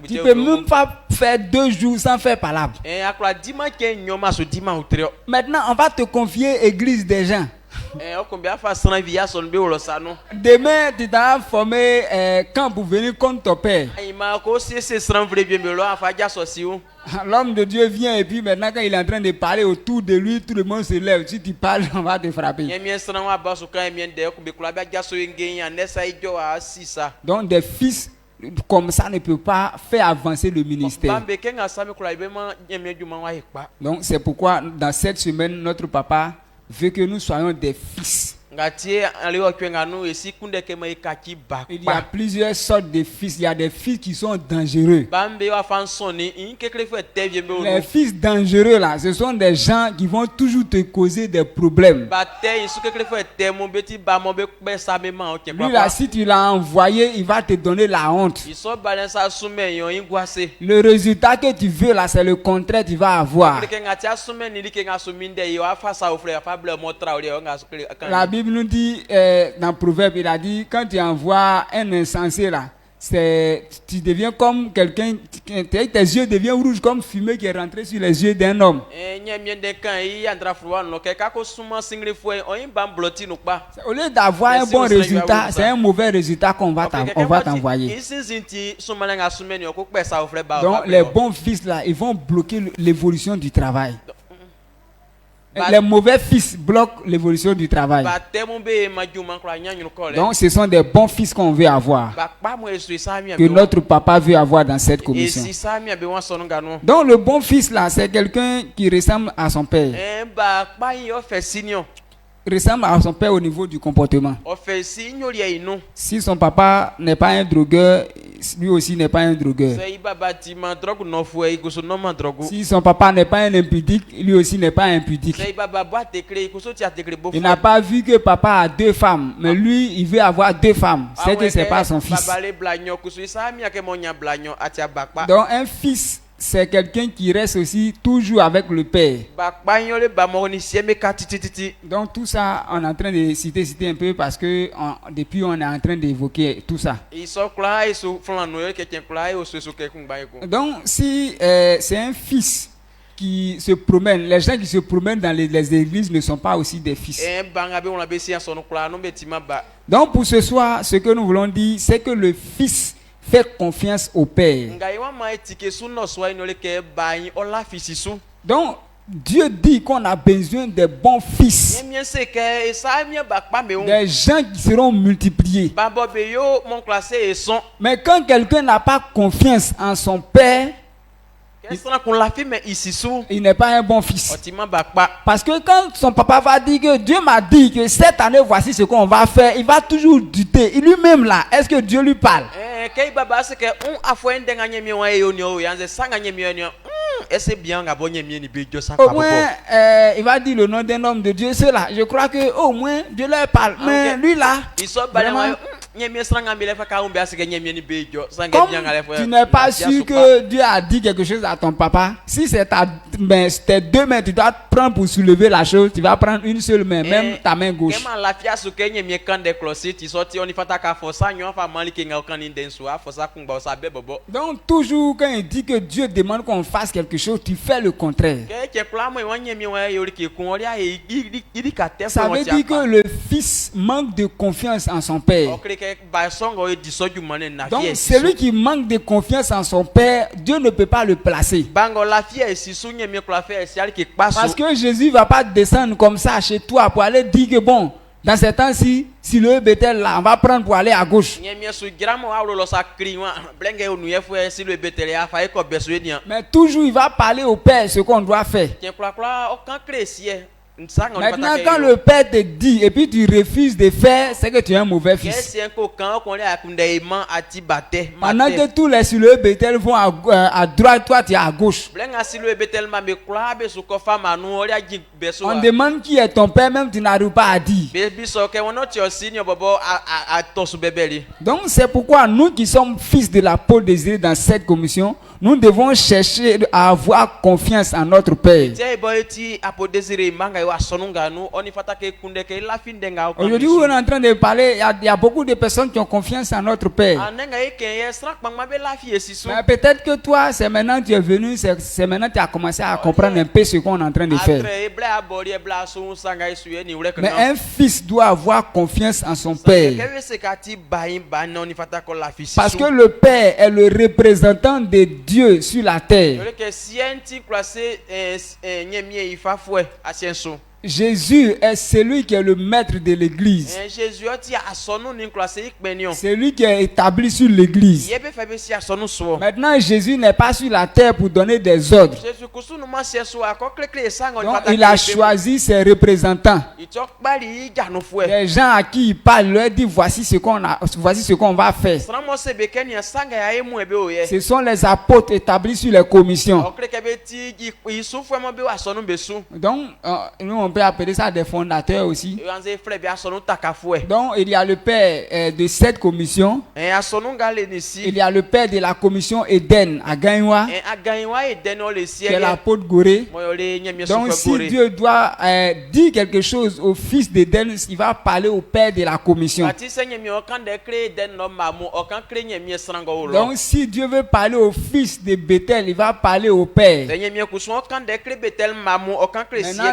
Tu peux même pas faire 2 jours sans faire palabre. Maintenant on va te confier église des gens. Demain tu t'as formé quand pour venir contre ton père. L'homme de Dieu vient et puis maintenant quand il est en train de parler autour de lui, tout le monde se lève. Si tu parles, on va te frapper. Donc des fils comme ça ne peuvent pas faire avancer le ministère. Donc c'est pourquoi dans cette semaine, notre papa veut que nous soyons des fils. Il y a plusieurs sortes de fils. Il y a des fils qui sont dangereux. Les fils dangereux là, ce sont des gens qui vont toujours te causer des problèmes. Lui là, si tu l'as envoyé, il va te donner la honte. Le résultat que tu veux là, c'est le contraire que tu vas avoir. La Bible nous dit dans Proverbe, il a dit quand tu envoies un insensé là, tu deviens comme quelqu'un, tes yeux deviennent rouges comme fumée qui est rentrée sur les yeux d'un homme. Au lieu d'avoir un bon résultat, c'est un mauvais résultat qu'on va t'envoyer. Donc les bons fils là, ils vont bloquer l'évolution du travail. Les mauvais fils bloquent l'évolution du travail. Donc ce sont des bons fils qu'on veut avoir, que notre papa veut avoir dans cette commission. Donc le bon fils là, c'est quelqu'un qui ressemble à son père. Ressemble à son père au niveau du comportement. Si son papa n'est pas un drogueur, lui aussi n'est pas un drogueur. Si son papa n'est pas un impudique, lui aussi n'est pas impudique. Il n'a pas vu que papa a 2 femmes, mais lui il veut avoir 2 femmes. C'est que c'est pas son fils. Donc un fils, c'est quelqu'un qui reste aussi toujours avec le père. Donc tout ça, on est en train de citer un peu parce que depuis on est en train d'évoquer tout ça. Donc si c'est un fils qui se promène, les gens qui se promènent dans les églises ne sont pas aussi des fils. Donc pour ce soir, ce que nous voulons dire, c'est que le fils fait confiance au père. Donc Dieu dit qu'on a besoin des bons fils, des gens qui seront multipliés. Mais quand quelqu'un n'a pas confiance en son père, Estra qu'on l'a fait mais ici sous. Il n'est pas un bon fils. Otima bakpa. Parce que quand son papa va dire que Dieu m'a dit que cette année, voici ce qu'on va faire, il va toujours douter. Et lui-même là, est-ce que Dieu lui parle? Kay baba c'est que on a fait ndenga nyemi wa yo nyo yanze sanga nyemi yo. Est-ce bien nga bonye mi ni bejo sa Au moins, il va dire le nom d'un homme de Dieu. Ceux-là, je crois que au moins Dieu leur parle. Mais lui là, vraiment, comme tu n'es pas sûr que Dieu a dit quelque chose à ton papa, si c'est tes deux mains, tu dois prendre pour soulever la chose, tu vas prendre une seule main, même ta main gauche. Donc toujours quand il dit que Dieu demande qu'on fasse quelque chose, tu fais le contraire. Ça veut dire que le fils manque de confiance en son père. Donc celui qui manque de confiance en son père, Dieu ne peut pas le placer. Parce que Jésus ne va pas descendre comme ça chez toi pour aller dire que bon, dans ces temps-ci, si le Bethel là, on va prendre pour aller à gauche. Mais toujours il va parler au père ce qu'on doit faire. Maintenant, quand le père te dit et puis tu refuses de faire, c'est que tu es un mauvais fils. Pendant que tous les sur le Bethel vont à droite, toi tu es à gauche. On demande qui est ton père, même tu n'arrives pas à dire. Donc c'est pourquoi nous qui sommes fils de la peau désirée dans cette commission, nous devons chercher à avoir confiance en notre père. Aujourd'hui, on est en train de parler, il y a beaucoup de personnes qui ont confiance en notre père. Mais peut-être que toi, c'est maintenant que tu es venu, c'est maintenant que tu as commencé à comprendre un peu ce qu'on est en train de faire. Mais un fils doit avoir confiance en son père. Parce que le père est le représentant de Dieu sur la terre. Jésus est celui qui est le maître de l'église. C'est lui qui est établi sur l'église. Maintenant, Jésus n'est pas sur la terre pour donner des ordres. Donc, il a choisi ses représentants. Les gens à qui il parle, il leur dit voici ce qu'on va faire. Ce sont les apôtres établis sur les commissions. Donc, nous on peut appeler ça des fondateurs aussi. Donc il y a le père de cette commission. Il y a le père de la commission Eden à Gagnoua, qui est l'apôtre Gorée. Donc si Dieu doit dire quelque chose au fils d'Eden, il va parler au père de la commission. Donc si Dieu veut parler au fils de Bethel, il va parler au père. Maintenant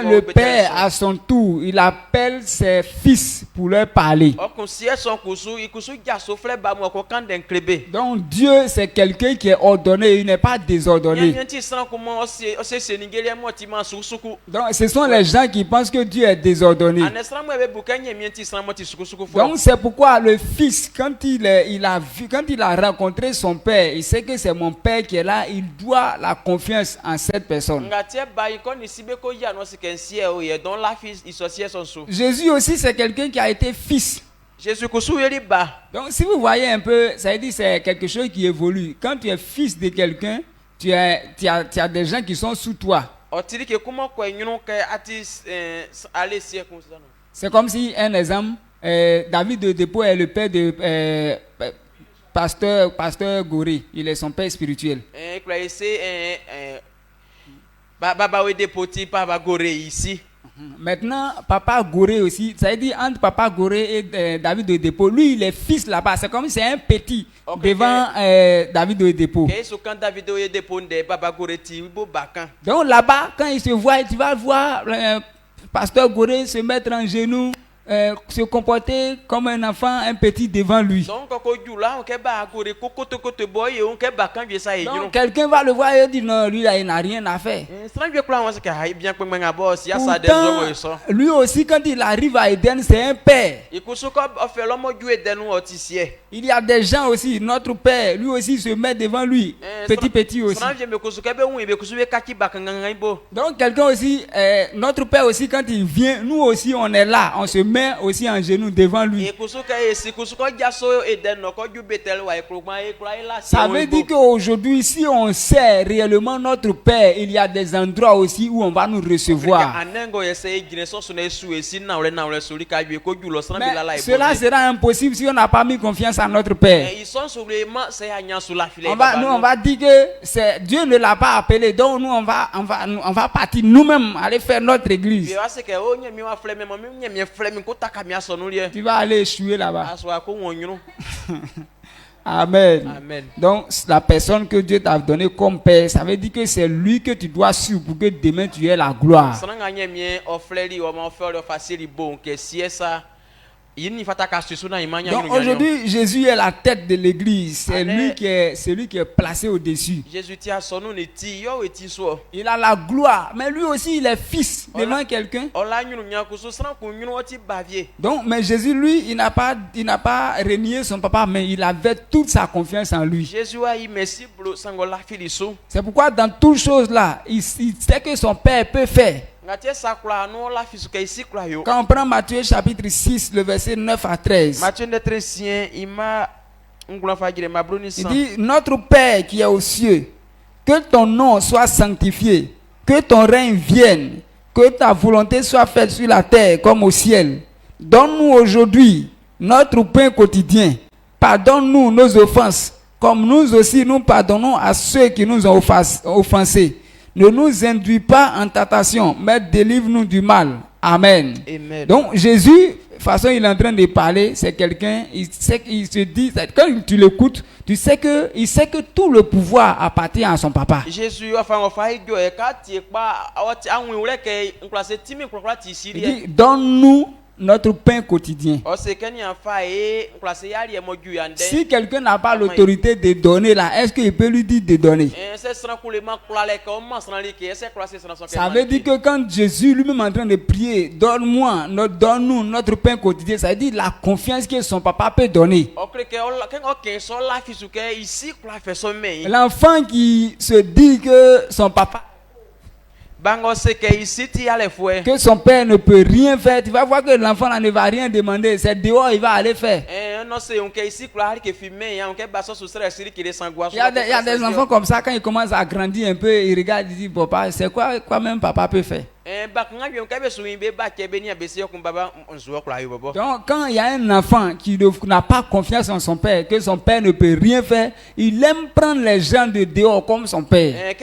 le père à son tour, il appelle ses fils pour leur parler. Donc Dieu c'est quelqu'un qui est ordonné, il n'est pas désordonné. Donc ce sont les gens qui pensent que Dieu est désordonné. Donc c'est pourquoi le fils, quand il a rencontré son père, il sait que c'est mon père qui est là, il doit la confiance en cette personne. Jésus aussi c'est quelqu'un qui a été fils. Donc si vous voyez un peu, ça veut dire c'est quelque chose qui évolue. Quand tu es fils de quelqu'un, tu as des gens qui sont sous toi. C'est comme si, un exemple, David de Dépôt est le père de pasteur Gorée. Il est son père spirituel. Maintenant, Papa Gorée aussi, ça veut dire entre Papa Gorée et David de Dépôt, lui il est fils là-bas, c'est comme si c'est un petit devant David de Dépôt. Donc là-bas, quand il se voit, tu vas voir Pasteur Gorée se mettre en genoux se comporter comme un enfant, un petit devant lui. Donc ko ju la on ke ba agore ko kote boy on ke ba kan vie ça et Donc quelqu'un va le voir et dire non, lui là, il n'a rien à faire. Strang vie kula on se ka bien pe menga boss ya ça des hommes so. Lui aussi quand il arrive à Éden, c'est un père. Et ko so ko fait l'homme ju Eden ou otisie. Il y a des gens aussi, notre père, lui aussi se met devant lui, petit aussi. Strang vie me ko so ke be un be ko so be ka ki ba kan ngan bo. Donc quelqu'un aussi, notre père aussi quand il vient, nous aussi on est là, on se met aussi en genoux devant lui. Et ko so ka esi ko so ko ja so Eden no ko ju Betel wa e kroma e kra la. Ça veut dire qu'aujourd'hui, si on sait réellement notre père, il y a des endroits aussi où on va nous recevoir. Mais cela sera impossible si on n'a pas mis confiance en notre père. On va dire que Dieu ne l'a pas appelé, donc nous on va partir nous-mêmes aller faire notre église. Tu vas aller échouer là-bas. Amen. Amen. Donc la personne que Dieu t'a donné comme père, ça veut dire que c'est lui que tu dois suivre pour que demain tu aies la gloire. Donc aujourd'hui, Jésus est la tête de l'église. C'est lui qui est placé au-dessus. Il a la gloire, mais lui aussi il est fils devant quelqu'un. Donc, mais Jésus, lui, il n'a pas renié son papa, mais il avait toute sa confiance en lui. C'est pourquoi dans toutes choses là, il sait que son père peut faire. Quand on prend Matthieu chapitre 6, le verset 9 à 13. Il dit, notre Père qui est aux cieux, que ton nom soit sanctifié, que ton règne vienne, que ta volonté soit faite sur la terre comme au ciel. Donne-nous aujourd'hui notre pain quotidien. Pardonne-nous nos offenses, comme nous aussi nous pardonnons à ceux qui nous ont offensés. Ne nous induis pas en tentation, mais délivre-nous du mal. Amen. Amen. Donc Jésus, de toute façon, il est en train de parler, c'est quelqu'un, il se dit, quand tu l'écoutes, il sait que tout le pouvoir appartient à son papa. Jésus, Il dit, donne-nous notre pain quotidien. Si quelqu'un n'a pas l'autorité de donner là, est-ce qu'il peut lui dire de donner? Ça veut dire que quand Jésus lui-même est en train de prier, donne-nous notre pain quotidien, ça veut dire la confiance que son papa peut donner. L'enfant qui se dit que son papa, que son père ne peut rien faire, tu vas voir que l'enfant ne va rien demander, c'est dehors il va aller faire. Il y a des enfants comme ça, quand ils commencent à grandir un peu, ils regardent, ils disent, papa, c'est quoi même papa peut faire? Donc quand il y a un enfant qui n'a pas confiance en son père, que son père ne peut rien faire, il aime prendre les gens de dehors comme son père.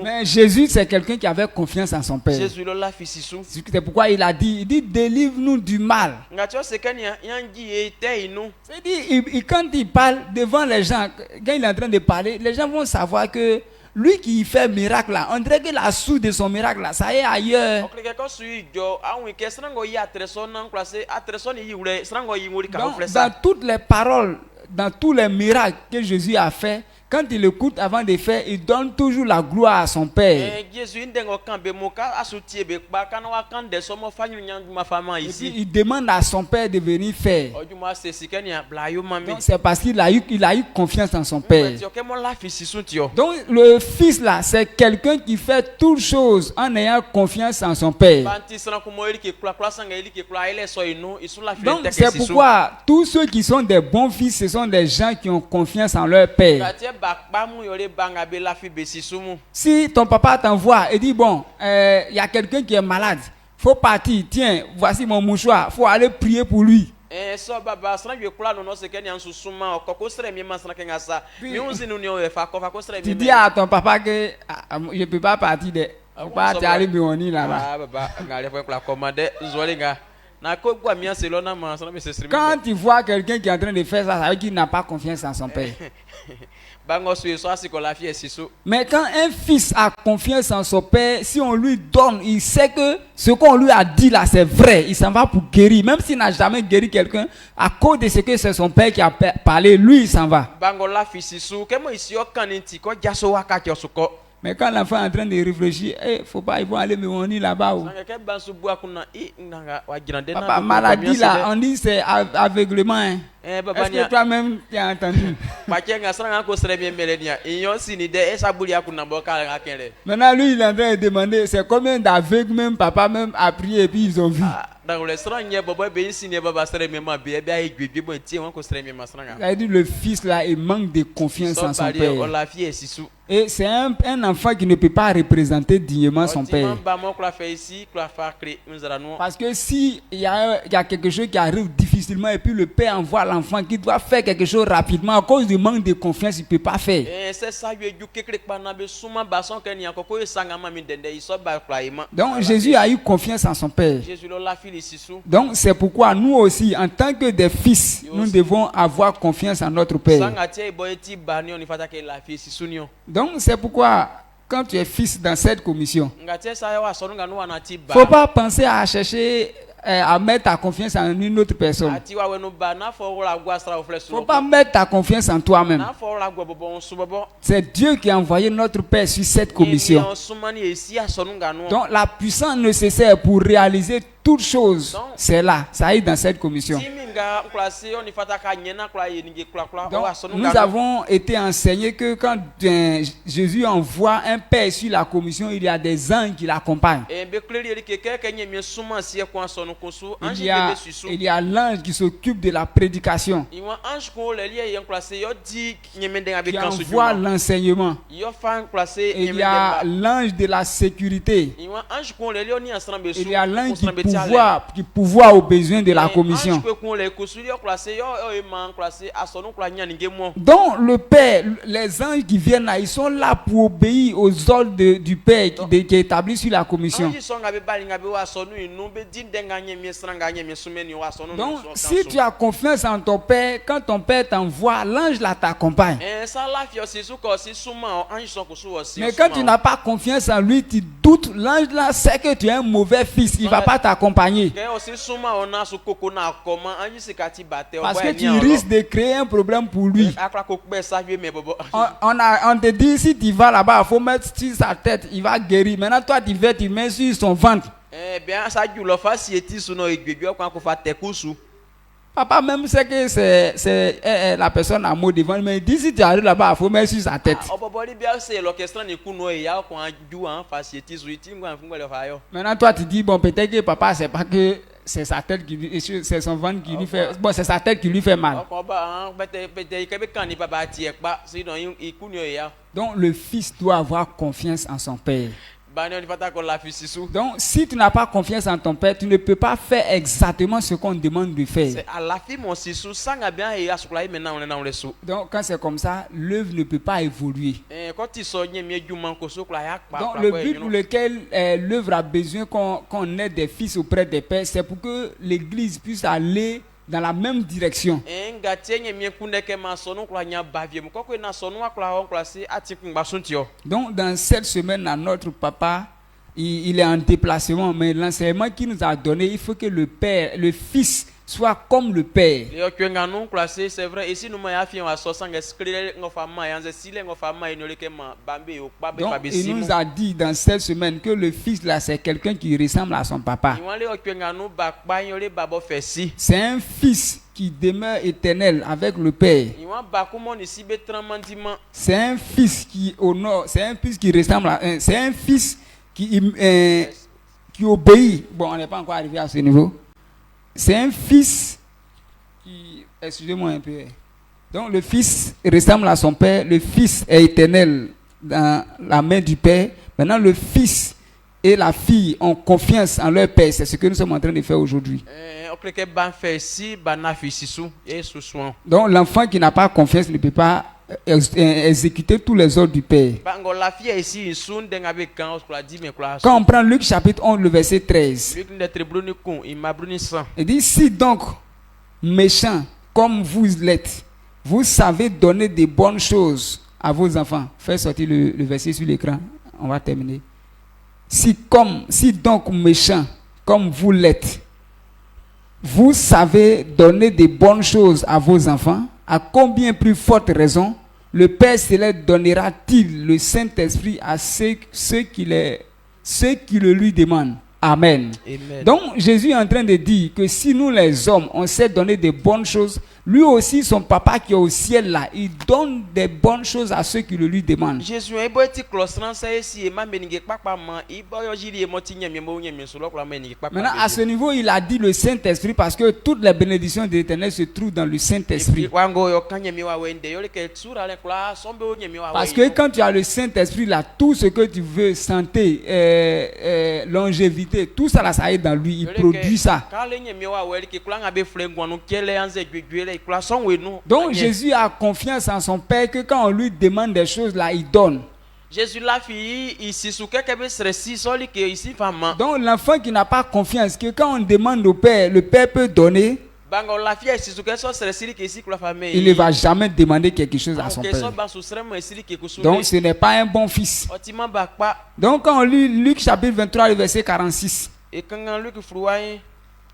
Mais Jésus, c'est quelqu'un qui avait confiance en son père. C'est pourquoi il dit délivre-nous du mal. C'est-à-dire, quand il parle devant les gens, quand il est en train de parler, les gens vont savoir que lui qui fait miracle là, on dirait que la source de son miracle là, ça est ailleurs. Donc, dans toutes les paroles, dans tous les miracles que Jésus a fait, quand il écoute avant de faire, il donne toujours la gloire à son père. Et puis, il demande à son père de venir faire. Donc c'est parce qu'il a eu confiance en son père. Donc le fils là, c'est quelqu'un qui fait toutes choses en ayant confiance en son père. Donc c'est pourquoi tous ceux qui sont des bons fils, ce sont des gens qui ont confiance en leur père. Si ton papa t'envoie et dit bon, y a quelqu'un qui est malade, faut partir, tiens, voici mon mouchoir, faut aller prier pour lui. Tu dis à ton papa que je peux pas partir de, faut pas aller là-bas. Na ko gwa mi aselo na ma sana me se siri. Quand tu vois quelqu'un qui est en train de faire ça, ça veut dire qu'il n'a pas confiance en son père. Bango so so asiko la fie sisu. Mais quand un fils a confiance en son père, si on lui donne, il sait que ce qu'on lui a dit là, c'est vrai. Il s'en va pour guérir. Même s'il n'a jamais guéri quelqu'un, à cause de ce que c'est son père qui a parlé, lui, il s'en va. Bango la fie sisu. Kemo isi o kaninti ko jaso waka ki osuko. Mais quand l'enfant est en train de réfléchir, faut pas, ils vont aller me monter là-bas. Papa, maladie là, on dit c'est aveuglement. Hein. Est-ce que toi-même tu as entendu? Maintenant, lui, il est en train de demander, c'est combien d'aveugles même papa même a prié et puis ils ont vu. Dans le restaurant, il y a le fils là, il manque de confiance en son père. Et c'est un enfant qui ne peut pas représenter dignement son père. Parce que si il y a quelque chose qui arrive difficilement et puis le père envoie l'enfant qui doit faire quelque chose rapidement à cause du manque de confiance, il ne peut pas faire. Donc Jésus a eu confiance en son père. Donc c'est pourquoi nous aussi, en tant que des fils, nous devons avoir confiance en notre père. Donc c'est pourquoi quand tu es fils dans cette commission, il ne faut pas penser à chercher à mettre ta confiance en une autre personne. Il ne faut pas mettre ta confiance en toi-même. C'est Dieu qui a envoyé notre Père sur cette commission. Donc la puissance nécessaire pour réaliser toutes choses, c'est là, ça est dans cette commission. Donc, nous avons été enseignés que quand Jésus envoie un père sur la commission, il y a des anges qui l'accompagnent. Il y a l'ange qui s'occupe de la prédication, qui envoie l'enseignement. Et il y a l'ange de la sécurité. Il y a l'ange qui pourvoit aux besoins de la commission. Donc le Père, les anges qui viennent là, ils sont là pour obéir aux ordres du Père qui est établi sur la commission. Donc si tu as confiance en ton Père, quand ton Père t'envoie, l'ange là t'accompagne. Mais quand tu n'as pas confiance en lui, tu doutes, l'ange là sait que tu es un mauvais fils, il ne va pas t'accompagner. Parce que tu risques de créer un problème pour lui. On te dit, si tu vas là-bas, il faut mettre sur sa tête, il va guérir. Maintenant, toi, tu vas, tu mets sur son ventre. Papa même sait que c'est la personne à mot devant, mais il dit, si tu arrives là-bas, il faut mettre sur sa tête. Maintenant, toi, tu dis, bon, peut-être que papa, c'est pas que c'est sa tête c'est son ventre qui lui fait, bon, c'est sa tête qui lui fait mal. Donc, le fils doit avoir confiance en son père. Donc, si tu n'as pas confiance en ton père, tu ne peux pas faire exactement ce qu'on te demande de faire. Donc, quand c'est comme ça, l'œuvre ne peut pas évoluer. Donc, le but pour lequel l'œuvre a besoin qu'on ait des fils auprès des pères, c'est pour que l'Église puisse aller dans la même direction. Donc dans cette semaine, notre papa, il est en déplacement, mais l'enseignement qu'il nous a donné, il faut que le père, le fils soit comme le père. C'est vrai. Ici, nous donc, il nous a dit dans cette semaine que le fils là, c'est quelqu'un qui ressemble à son papa. C'est un fils qui demeure éternel avec le père. C'est un fils qui honore, c'est un fils qui ressemble à c'est un fils qui obéit. Bon, on n'est pas encore arrivé à ce niveau. C'est un fils qui... Excusez-moi un peu. Donc le fils ressemble à son père. Le fils est éternel dans la main du père. Maintenant le fils et la fille ont confiance en leur père. C'est ce que nous sommes en train de faire aujourd'hui. Donc l'enfant qui n'a pas confiance ne peut pas exécuter tous les ordres du Père. Bango la fie ici sun denga be kan oskula di me kula. Quand on prend Luc chapitre 11, le verset 13, Luc ne trebluni kun imabruni san. il dit, si donc, méchants comme vous l'êtes, vous savez donner des bonnes choses à vos enfants. Faites sortir le verset sur l'écran, on va terminer. Si donc méchants comme vous l'êtes, vous savez donner des bonnes choses à vos enfants, à combien plus forte raison le Père Céleste donnera-t-il le Saint-Esprit à ceux qui le lui demandent? Amen. Amen. Donc Jésus est en train de dire que si nous les hommes, on sait donner des bonnes choses, lui aussi, son papa qui est au ciel là, il donne des bonnes choses à ceux qui le lui demandent. Jésus est boiti closran ça ici et ma benige papa man il boyo jili moti nyame mo nyame so lokla menige papa. Maintenant, à ce niveau, il a dit le Saint-Esprit parce que toutes les bénédictions de l'Éternel se trouvent dans le Saint-Esprit. Parce que quand tu as le Saint-Esprit là, tout ce que tu veux, santé, longévité, tout ça là, ça est dans lui, il produit ça. Donc Jésus a confiance en son Père que quand on lui demande des choses là, il donne. Jésus la fille ici sous quelque chose soli que ici femme. Donc l'enfant qui n'a pas confiance que quand on demande au Père, le Père peut donner. Il ne va jamais demander quelque chose à son Père. Donc ce n'est pas un bon fils. Donc quand on lit Luc chapitre 23, le verset 46.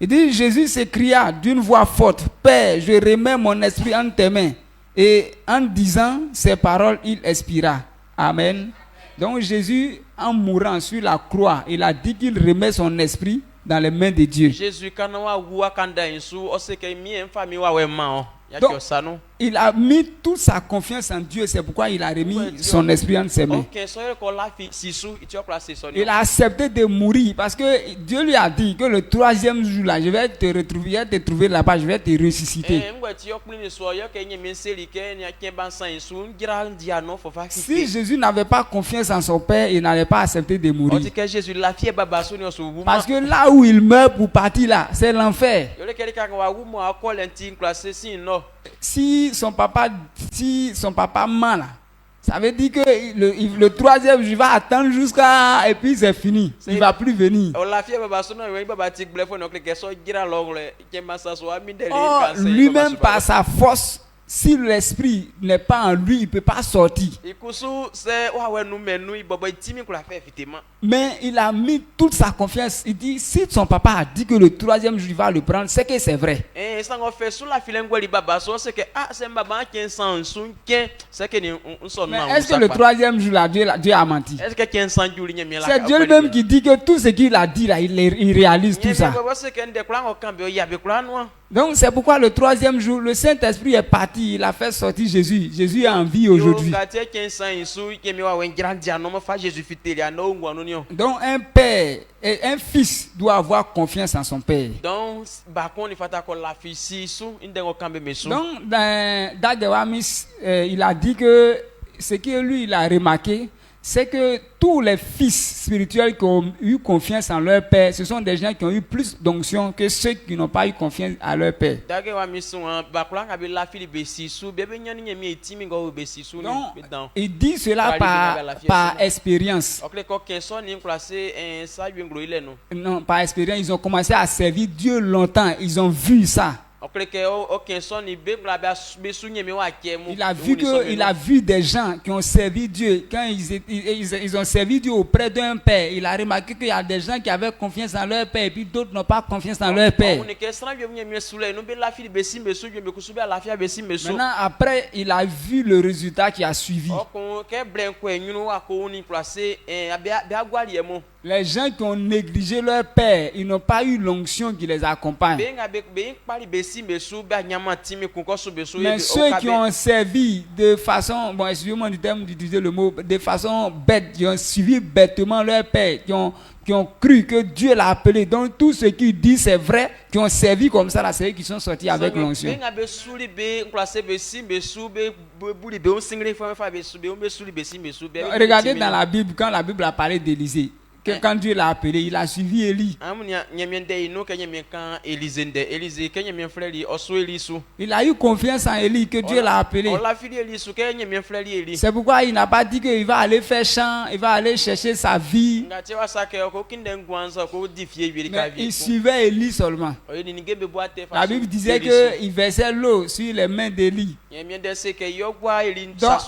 Il dit, Jésus s'écria d'une voix forte, Père, je remets mon esprit en tes mains. Et en disant ces paroles, il expira. Amen. Donc Jésus, en mourant sur la croix, il a dit qu'il remet son esprit dans les mains de Dieu. Donc, il a mis toute sa confiance en Dieu, c'est pourquoi il a remis son esprit en ses mains. Il a accepté de mourir parce que Dieu lui a dit que le troisième jour là, je vais te trouver là-bas, je vais te ressusciter. Si Jésus n'avait pas confiance en son Père, il n'allait pas accepter de mourir. Parce que là où il meurt pour partir là, c'est l'enfer. Si son papa ment là, ça veut dire que le troisième jour va attendre jusqu'à et puis c'est fini. Il ne va plus venir. Or, lui-même par sa force, si l'esprit n'est pas en lui, il ne peut pas sortir. Mais il a mis toute sa confiance. Il dit, si son papa a dit que le troisième jour il va le prendre, c'est que c'est vrai. Mais est-ce que le troisième jour là, Dieu a menti? C'est Dieu lui-même qui dit que tout ce qu'il a dit là, il réalise tout ça. Donc c'est pourquoi le troisième jour, le Saint-Esprit est parti, il a fait sortir Jésus. Jésus est en vie aujourd'hui. Donc un père et un fils doit avoir confiance en son père. Donc dans Dagewamis, il a dit que ce que lui il a remarqué, c'est que tous les fils spirituels qui ont eu confiance en leur père, ce sont des gens qui ont eu plus d'onction que ceux qui n'ont pas eu confiance à leur père. Donc, il dit cela par expérience. Non, par expérience, ils ont commencé à servir Dieu longtemps, ils ont vu ça. Il a vu des gens qui ont servi Dieu. Quand ils ont servi Dieu auprès d'un père, il a remarqué qu'il y a des gens qui avaient confiance en leur père et puis d'autres n'ont pas confiance en leur père. Maintenant, après, il a vu le résultat qui a suivi. Les gens qui ont négligé leur père, ils n'ont pas eu l'onction qui les accompagne. Mais ceux qui ont servi de façon, bon, excusez-moi du terme d'utiliser le mot, de façon bête, qui ont suivi bêtement leur père, qui ont cru que Dieu l'a appelé. Donc tout ce qu'il dit c'est vrai, qui ont servi comme ça, là, c'est eux qui sont sortis avec l'onction. Regardez dans la Bible, quand la Bible a parlé d'Élisée, que quand Dieu l'a appelé, il a suivi Élie. Il a eu confiance en Élie que Dieu l'a appelé. C'est pourquoi il n'a pas dit qu'il va aller faire chant, il va aller chercher sa vie. Mais il suivait Élie seulement. La Bible disait qu'il versait l'eau sur les mains d'Élie. Donc,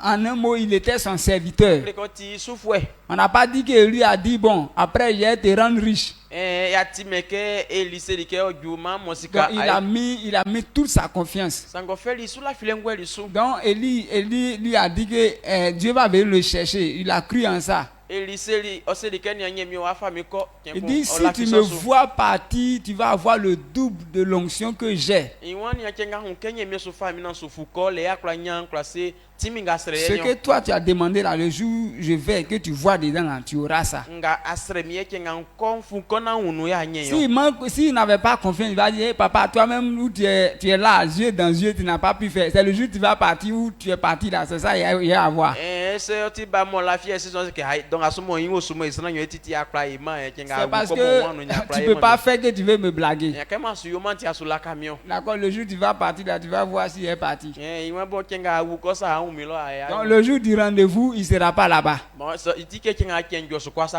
en un mot, il était son serviteur. On n'a pas dit que lui a dit, bon, après je vais te rendre riche. Donc, il a mis toute sa confiance. Donc Élie lui a dit que Dieu va venir le chercher. Il a cru en ça. Il dit, si tu me vois partir, tu vas avoir le double de l'onction que j'ai. Ce que toi tu as demandé là, le jour où je vais, que tu vois dedans là, tu auras ça. S'il n'avait pas confiance, il va dire, hey, papa, toi-même où tu es là, yeux dans yeux, tu n'as pas pu faire. C'est le jour où tu vas partir, où tu es parti là, c'est ça, il y a à voir. C'est parce que tu ne peux pas faire que tu veux me blaguer. D'accord, le jour où tu vas partir là, tu vas voir s'il est parti. Donc le jour du rendez-vous, il ne sera pas là-bas.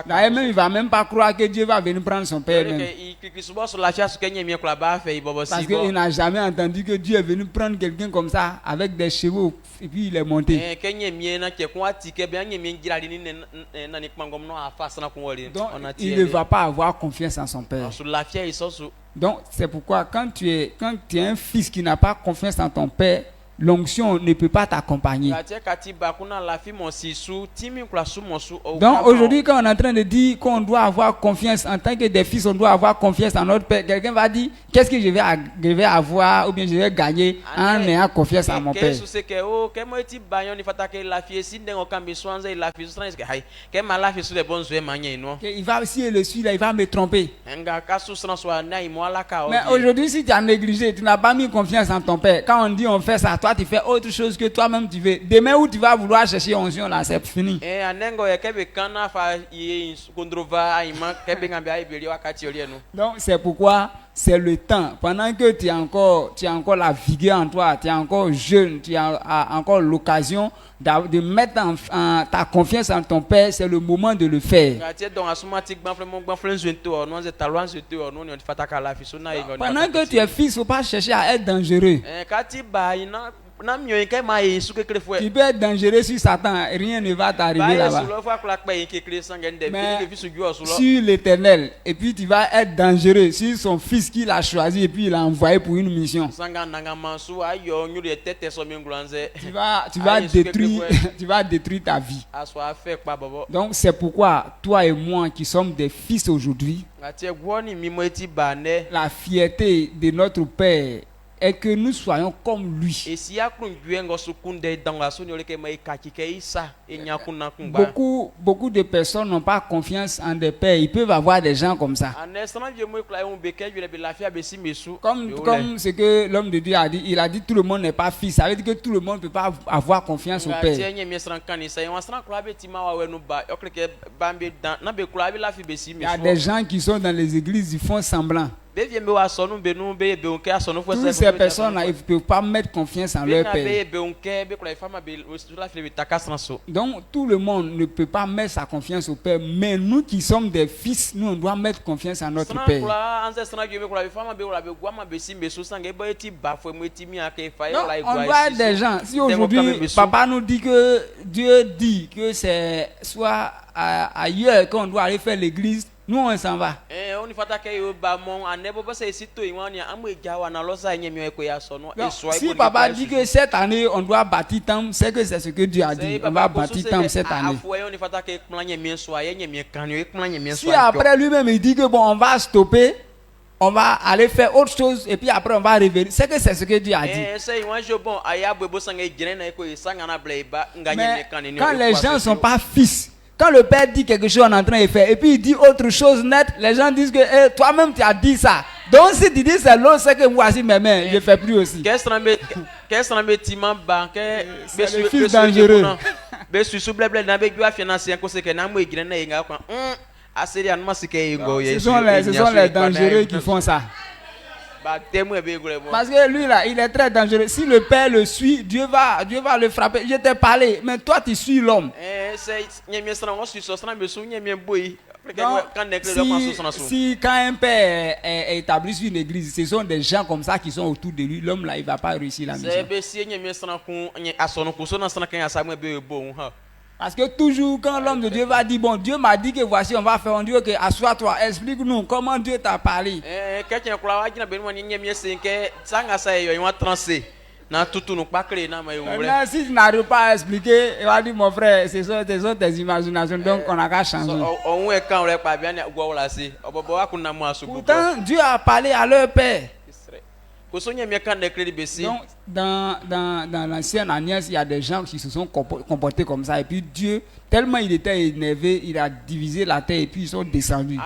D'ailleurs, même, il ne va même pas croire que Dieu va venir prendre son père même. Parce qu'il n'a jamais entendu que Dieu est venu prendre quelqu'un comme ça, avec des chevaux, et puis il est monté. Donc il ne va pas avoir confiance en son père. Donc c'est pourquoi quand tu es un fils qui n'a pas confiance en ton père, l'onction ne peut pas t'accompagner. Donc aujourd'hui, quand on est en train de dire qu'on doit avoir confiance en tant que des fils, on doit avoir confiance en notre père, quelqu'un va dire, qu'est-ce que je vais avoir ou bien je vais gagner en ayant confiance en mon père. Il va aussi le suivre, il va me tromper. Mais aujourd'hui, si tu as négligé, tu n'as pas mis confiance en ton père, quand on dit on fait ça, toi tu fais autre chose que toi-même tu veux. Demain où tu vas vouloir chercher onction là, c'est fini. Donc c'est pourquoi c'est le temps. Pendant que tu as encore la vigueur en toi, tu es encore jeune, tu as encore l'occasion de mettre ta confiance en ton père, c'est le moment de le faire. Pendant que tu es fils, il ne faut pas chercher à être dangereux. Tu peux être dangereux sur Satan, rien ne va t'arriver là-bas. Mais sur l'Éternel, et puis tu vas être dangereux sur son fils qu'il a choisi et puis il a envoyé pour une mission. Tu vas détruire ta vie. Donc c'est pourquoi toi et moi qui sommes des fils aujourd'hui, la fierté de notre Père est que nous soyons comme lui. Beaucoup de personnes n'ont pas confiance en des pères. Ils peuvent avoir des gens comme ça. Comme ce que l'homme de Dieu a dit, il a dit tout le monde n'est pas fils. Ça veut dire que tout le monde ne peut pas avoir confiance au père. Il y a des gens qui sont dans les églises, ils font semblant. Toutes ces personnes-là, ils ne peuvent pas mettre confiance en leur père. Donc, tout le monde ne peut pas mettre sa confiance au père. Mais nous qui sommes des fils, nous, on doit mettre confiance en notre père. Non, on doit être des gens. Si aujourd'hui, papa nous dit que Dieu dit que c'est soit ailleurs qu'on doit aller faire l'église, nous on s'en va. Donc, si papa dit que cette année on doit bâtir temple, c'est que c'est ce que Dieu a dit. On va bâtir temple cette année. Si après lui-même il dit que bon on va stopper, on va aller faire autre chose et puis après on va revenir, c'est que c'est ce que Dieu a dit. Mais quand les gens ne sont pas fils, quand le père dit quelque chose on est en train de faire et puis il dit autre chose net, les gens disent que toi-même tu as dit ça. Donc si tu dis c'est l'autre, c'est que voici mes mains, je ne fais plus aussi. C'est le fils dangereux. be susu bleble na be jua finance ko se ke na mo igire na inga kwa aseri an masike ingo Ce sont les dangereux qui font ça. Parce que lui là, il est très dangereux. Si le père le suit, Dieu va le frapper. Je t'ai parlé, mais toi tu suis l'homme. Donc, si quand un père est établi sur une église, ce sont des gens comme ça qui sont autour de lui, l'homme là, il va pas réussir la mission. Parce que toujours quand l'homme de Dieu va dire, bon, Dieu m'a dit que voici, on va faire, on dit, ok, assois-toi, explique-nous comment Dieu t'a parlé. Maintenant, si tu n'arrives pas à expliquer, il va dire, mon frère, ce sont tes imaginations, donc on n'a qu'à changer. Pourtant, Dieu a parlé à leur père. Donc, dans l'ancienne alliance, il y a des gens qui se sont comportés comme ça. Et puis Dieu, tellement il était énervé, il a divisé la terre et puis ils sont descendus.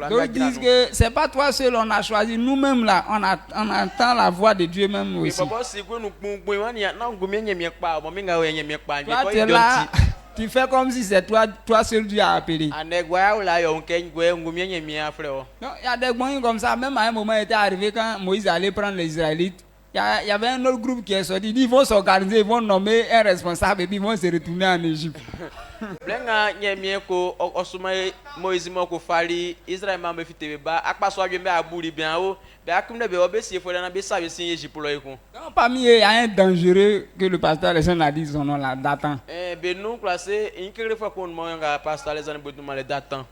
Donc ils disent que c'est pas toi seul, on a choisi. Nous-mêmes là, on entend la voix de Dieu même aussi. Toi, tu es là. Tu fais comme si c'est toi seul Dieu a appelé. Donc, il y a des moyens comme ça. Même à un moment, il était arrivé quand Moïse allait prendre les Israélites. Il y avait un autre groupe qui est sorti. Ils vont s'organiser, ils vont nommer un responsable et puis ils vont se retourner en Égypte. Donc, parmi eux, il y a un dangereux que le pasteur Alexandre a dit son nom là, Dathan.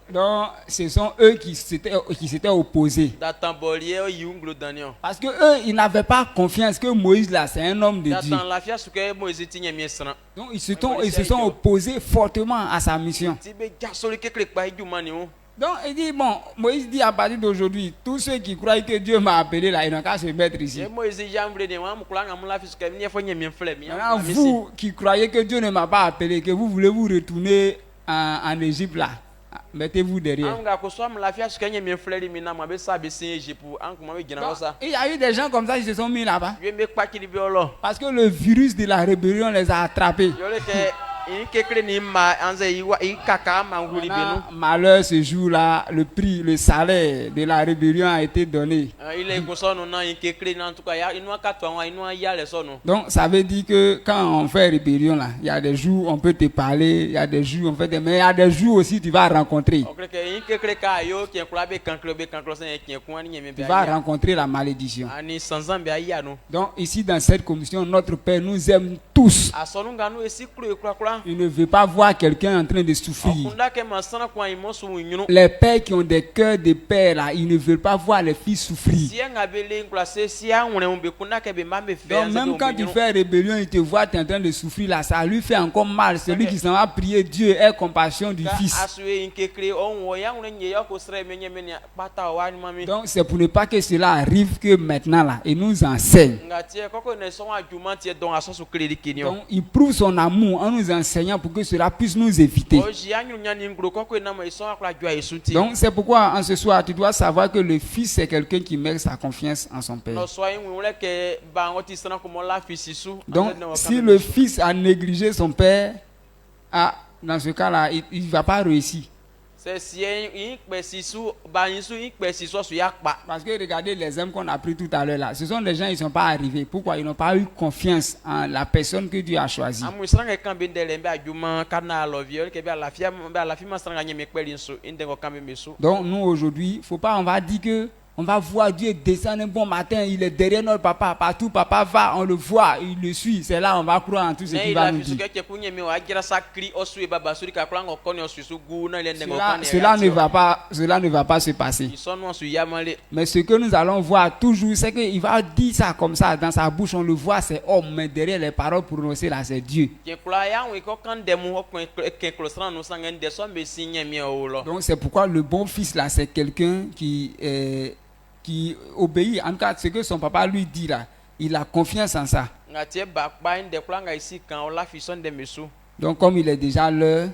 Donc, ce sont eux qui s'étaient opposés. Parce que eux, ils n'avaient pas confiance que Moïse là, c'est un homme de Dieu. Donc, ils se sont opposés fortement à sa mission. Donc, il dit, bon, Moïse dit à partir d'aujourd'hui, tous ceux qui croient que Dieu m'a appelé là, ils n'ont qu'à se mettre ici. Maintenant, vous qui croyez que Dieu ne m'a pas appelé, que vous voulez vous retourner en Égypte là, mettez-vous derrière. Donc, il y a eu des gens comme ça qui se sont mis là-bas. Parce que le virus de la rébellion les a attrapés. Malheur ce jour-là, le salaire de la rébellion a été donné. Donc ça veut dire que quand on fait rébellion là, il y a des jours on peut te parler, il y a des jours on fait des, mais il y a des jours aussi tu vas rencontrer. Tu vas rencontrer la malédiction. Donc ici dans cette commission, notre Père nous aime tous. Il ne veut pas voir quelqu'un en train de souffrir. Les pères qui ont des cœurs de père là, ils ne veulent pas voir les fils souffrir. Donc même quand tu fais rébellion, il te voit tu es en train de souffrir là, ça lui fait encore mal. Celui qui s'en va prier Dieu ait compassion du fils. Donc c'est pour ne pas que cela arrive que maintenant là, il nous enseigne. Donc il prouve son amour en nous enseignant pour que cela puisse nous éviter. Donc c'est pourquoi en ce soir tu dois savoir que le fils c'est quelqu'un qui met sa confiance en son père. Donc si le fils a négligé son père, dans ce cas là il ne va pas réussir. Parce que regardez les exemples qu'on a pris tout à l'heure là, ce sont des gens qui ne sont pas arrivés. Pourquoi? Ils n'ont pas eu confiance en la personne que Dieu a choisie. Donc nous aujourd'hui, il ne faut pas, on va dire que on va voir Dieu descendre un bon matin, il est derrière notre papa, partout papa va, on le voit, il le suit, c'est là on va croire en tout ce qu'il va nous dire. Cela ne va pas se passer. Mais ce que nous allons voir toujours, c'est qu'il va dire ça comme ça, dans sa bouche on le voit, c'est homme, mais derrière les paroles prononcées là, c'est Dieu. Donc c'est pourquoi le bon fils là, c'est quelqu'un qui obéit, en tout cas ce que son papa lui dit là, il a confiance en ça. Donc comme il est déjà l'heure,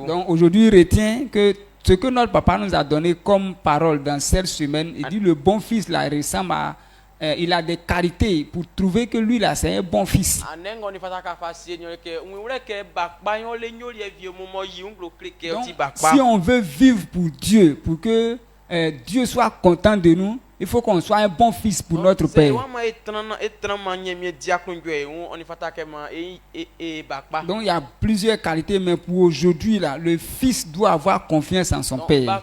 donc aujourd'hui retiens que ce que notre papa nous a donné comme parole dans cette semaine, il dit le bon fils là ressemble il a des qualités pour trouver que lui là c'est un bon fils. Anengo ni fata ka fa seigneur ke unwure ke bakpa yon le nyoli e vie momo yi unglo krike Donc, oti bakpa. si on veut vivre pour Dieu, pour que Dieu soit content de nous, il faut qu'on soit un bon fils pour notre Père. Donc il y a plusieurs qualités, mais pour aujourd'hui, là, le fils doit avoir confiance en son Père.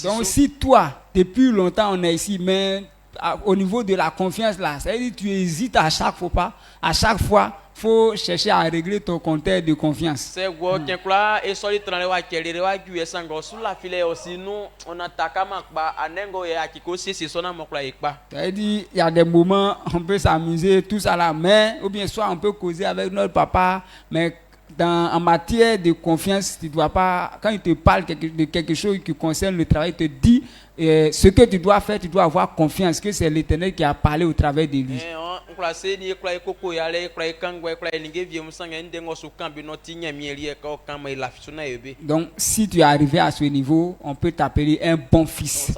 Donc si toi, depuis longtemps on est ici, mais au niveau de la confiance là, ça veut dire que tu hésites à chaque fois, faut chercher à régler ton compteur de confiance. C'est il y a des moments on peut s'amuser tous à la main, ou bien soit on peut causer avec notre papa, mais en matière de confiance, tu dois pas, quand il te parle de quelque chose qui concerne le travail, il te dit ce que tu dois faire, tu dois avoir confiance que c'est l'Éternel qui a parlé au travers de lui. Donc si tu es arrivé à ce niveau, on peut t'appeler un bon fils.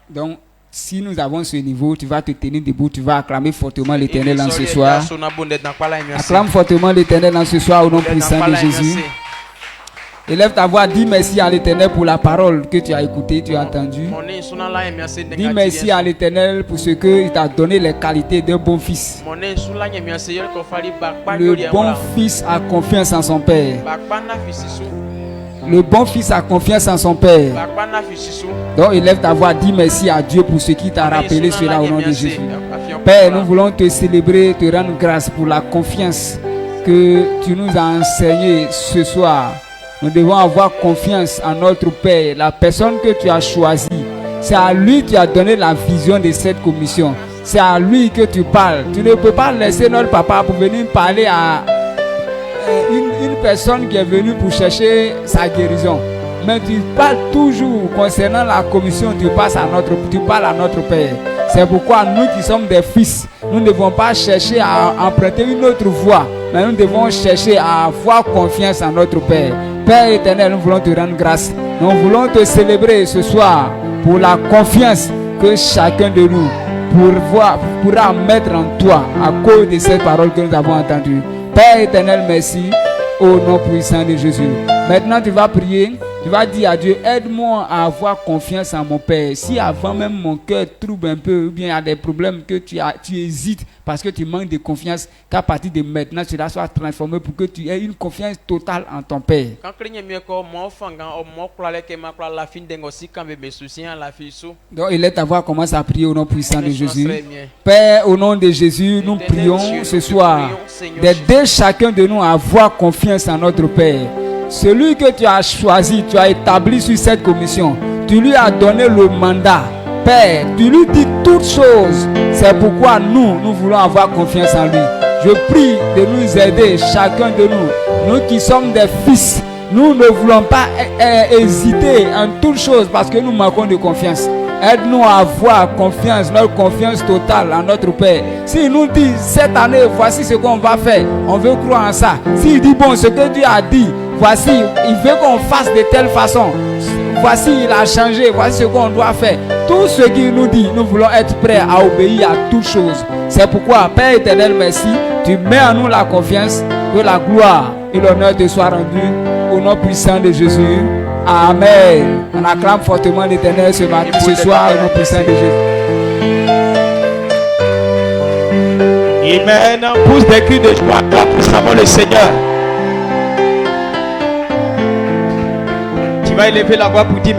Donc si nous avons ce niveau, tu vas te tenir debout, tu vas acclamer fortement l'Éternel en ce soir. Acclame fortement l'Éternel en ce soir au nom puissant de Jésus. Élève ta voix, dis merci à l'Éternel pour la parole que tu as écoutée, tu as entendue. Dis merci à l'Éternel pour ce qu'il t'a donné les qualités d'un bon fils. Le bon fils a confiance en son Père. Le bon fils a confiance en son Père. Donc élève ta voix, dis merci à Dieu pour ce qui t'a rappelé cela au nom de Jésus. Père, nous voulons te célébrer, te rendre grâce pour la confiance que tu nous as enseignée ce soir. Nous devons avoir confiance en notre Père, la personne que tu as choisie. C'est à lui que tu as donné la vision de cette commission. C'est à lui que tu parles. Tu ne peux pas laisser notre papa pour venir parler à une personne qui est venue pour chercher sa guérison. Mais tu parles toujours concernant la commission, tu parles à notre Père. C'est pourquoi nous qui sommes des fils, nous ne devons pas chercher à emprunter une autre voie, mais nous devons chercher à avoir confiance en notre Père. Père éternel, nous voulons te rendre grâce. Nous voulons te célébrer ce soir pour la confiance que chacun de nous pourra mettre en toi à cause de cette parole que nous avons entendue. Père éternel, merci au nom puissant de Jésus. Maintenant, tu vas prier. Tu vas dire à Dieu, aide-moi à avoir confiance en mon Père. Si avant même mon cœur trouble un peu, ou bien il y a des problèmes que tu hésites parce que tu manques de confiance, qu'à partir de maintenant, cela soit transformé pour que tu aies une confiance totale en ton Père. Donc, il est à voir comment ça prier au nom puissant de Jésus. Père, au nom de Jésus, nous prions ce soir d'aider chacun de nous à avoir confiance en notre Père. Celui que tu as choisi, tu as établi sur cette commission, tu lui as donné le mandat. Père, tu lui dis toutes choses. C'est pourquoi nous voulons avoir confiance en lui. Je prie de nous aider, chacun de nous qui sommes des fils. Nous ne voulons pas hésiter en toutes choses parce que nous manquons de confiance. Aide-nous à avoir confiance, notre confiance totale en notre Père. S'il nous dit, cette année, voici ce qu'on va faire, on veut croire en ça. S'il dit, bon, ce que Dieu a dit, voici, il veut qu'on fasse de telle façon. Voici, il a changé, voici ce qu'on doit faire. Tout ce qu'il nous dit, nous voulons être prêts à obéir à toutes choses. C'est pourquoi, Père éternel, merci. Tu mets en nous la confiance, que la gloire et l'honneur te soient rendus au nom puissant de Jésus. Amen. On acclame fortement l'Éternel ce soir au nom puissant de Jésus. Amen. Pousse des cris de joie pour le Seigneur. Tu vas élever la voix pour dire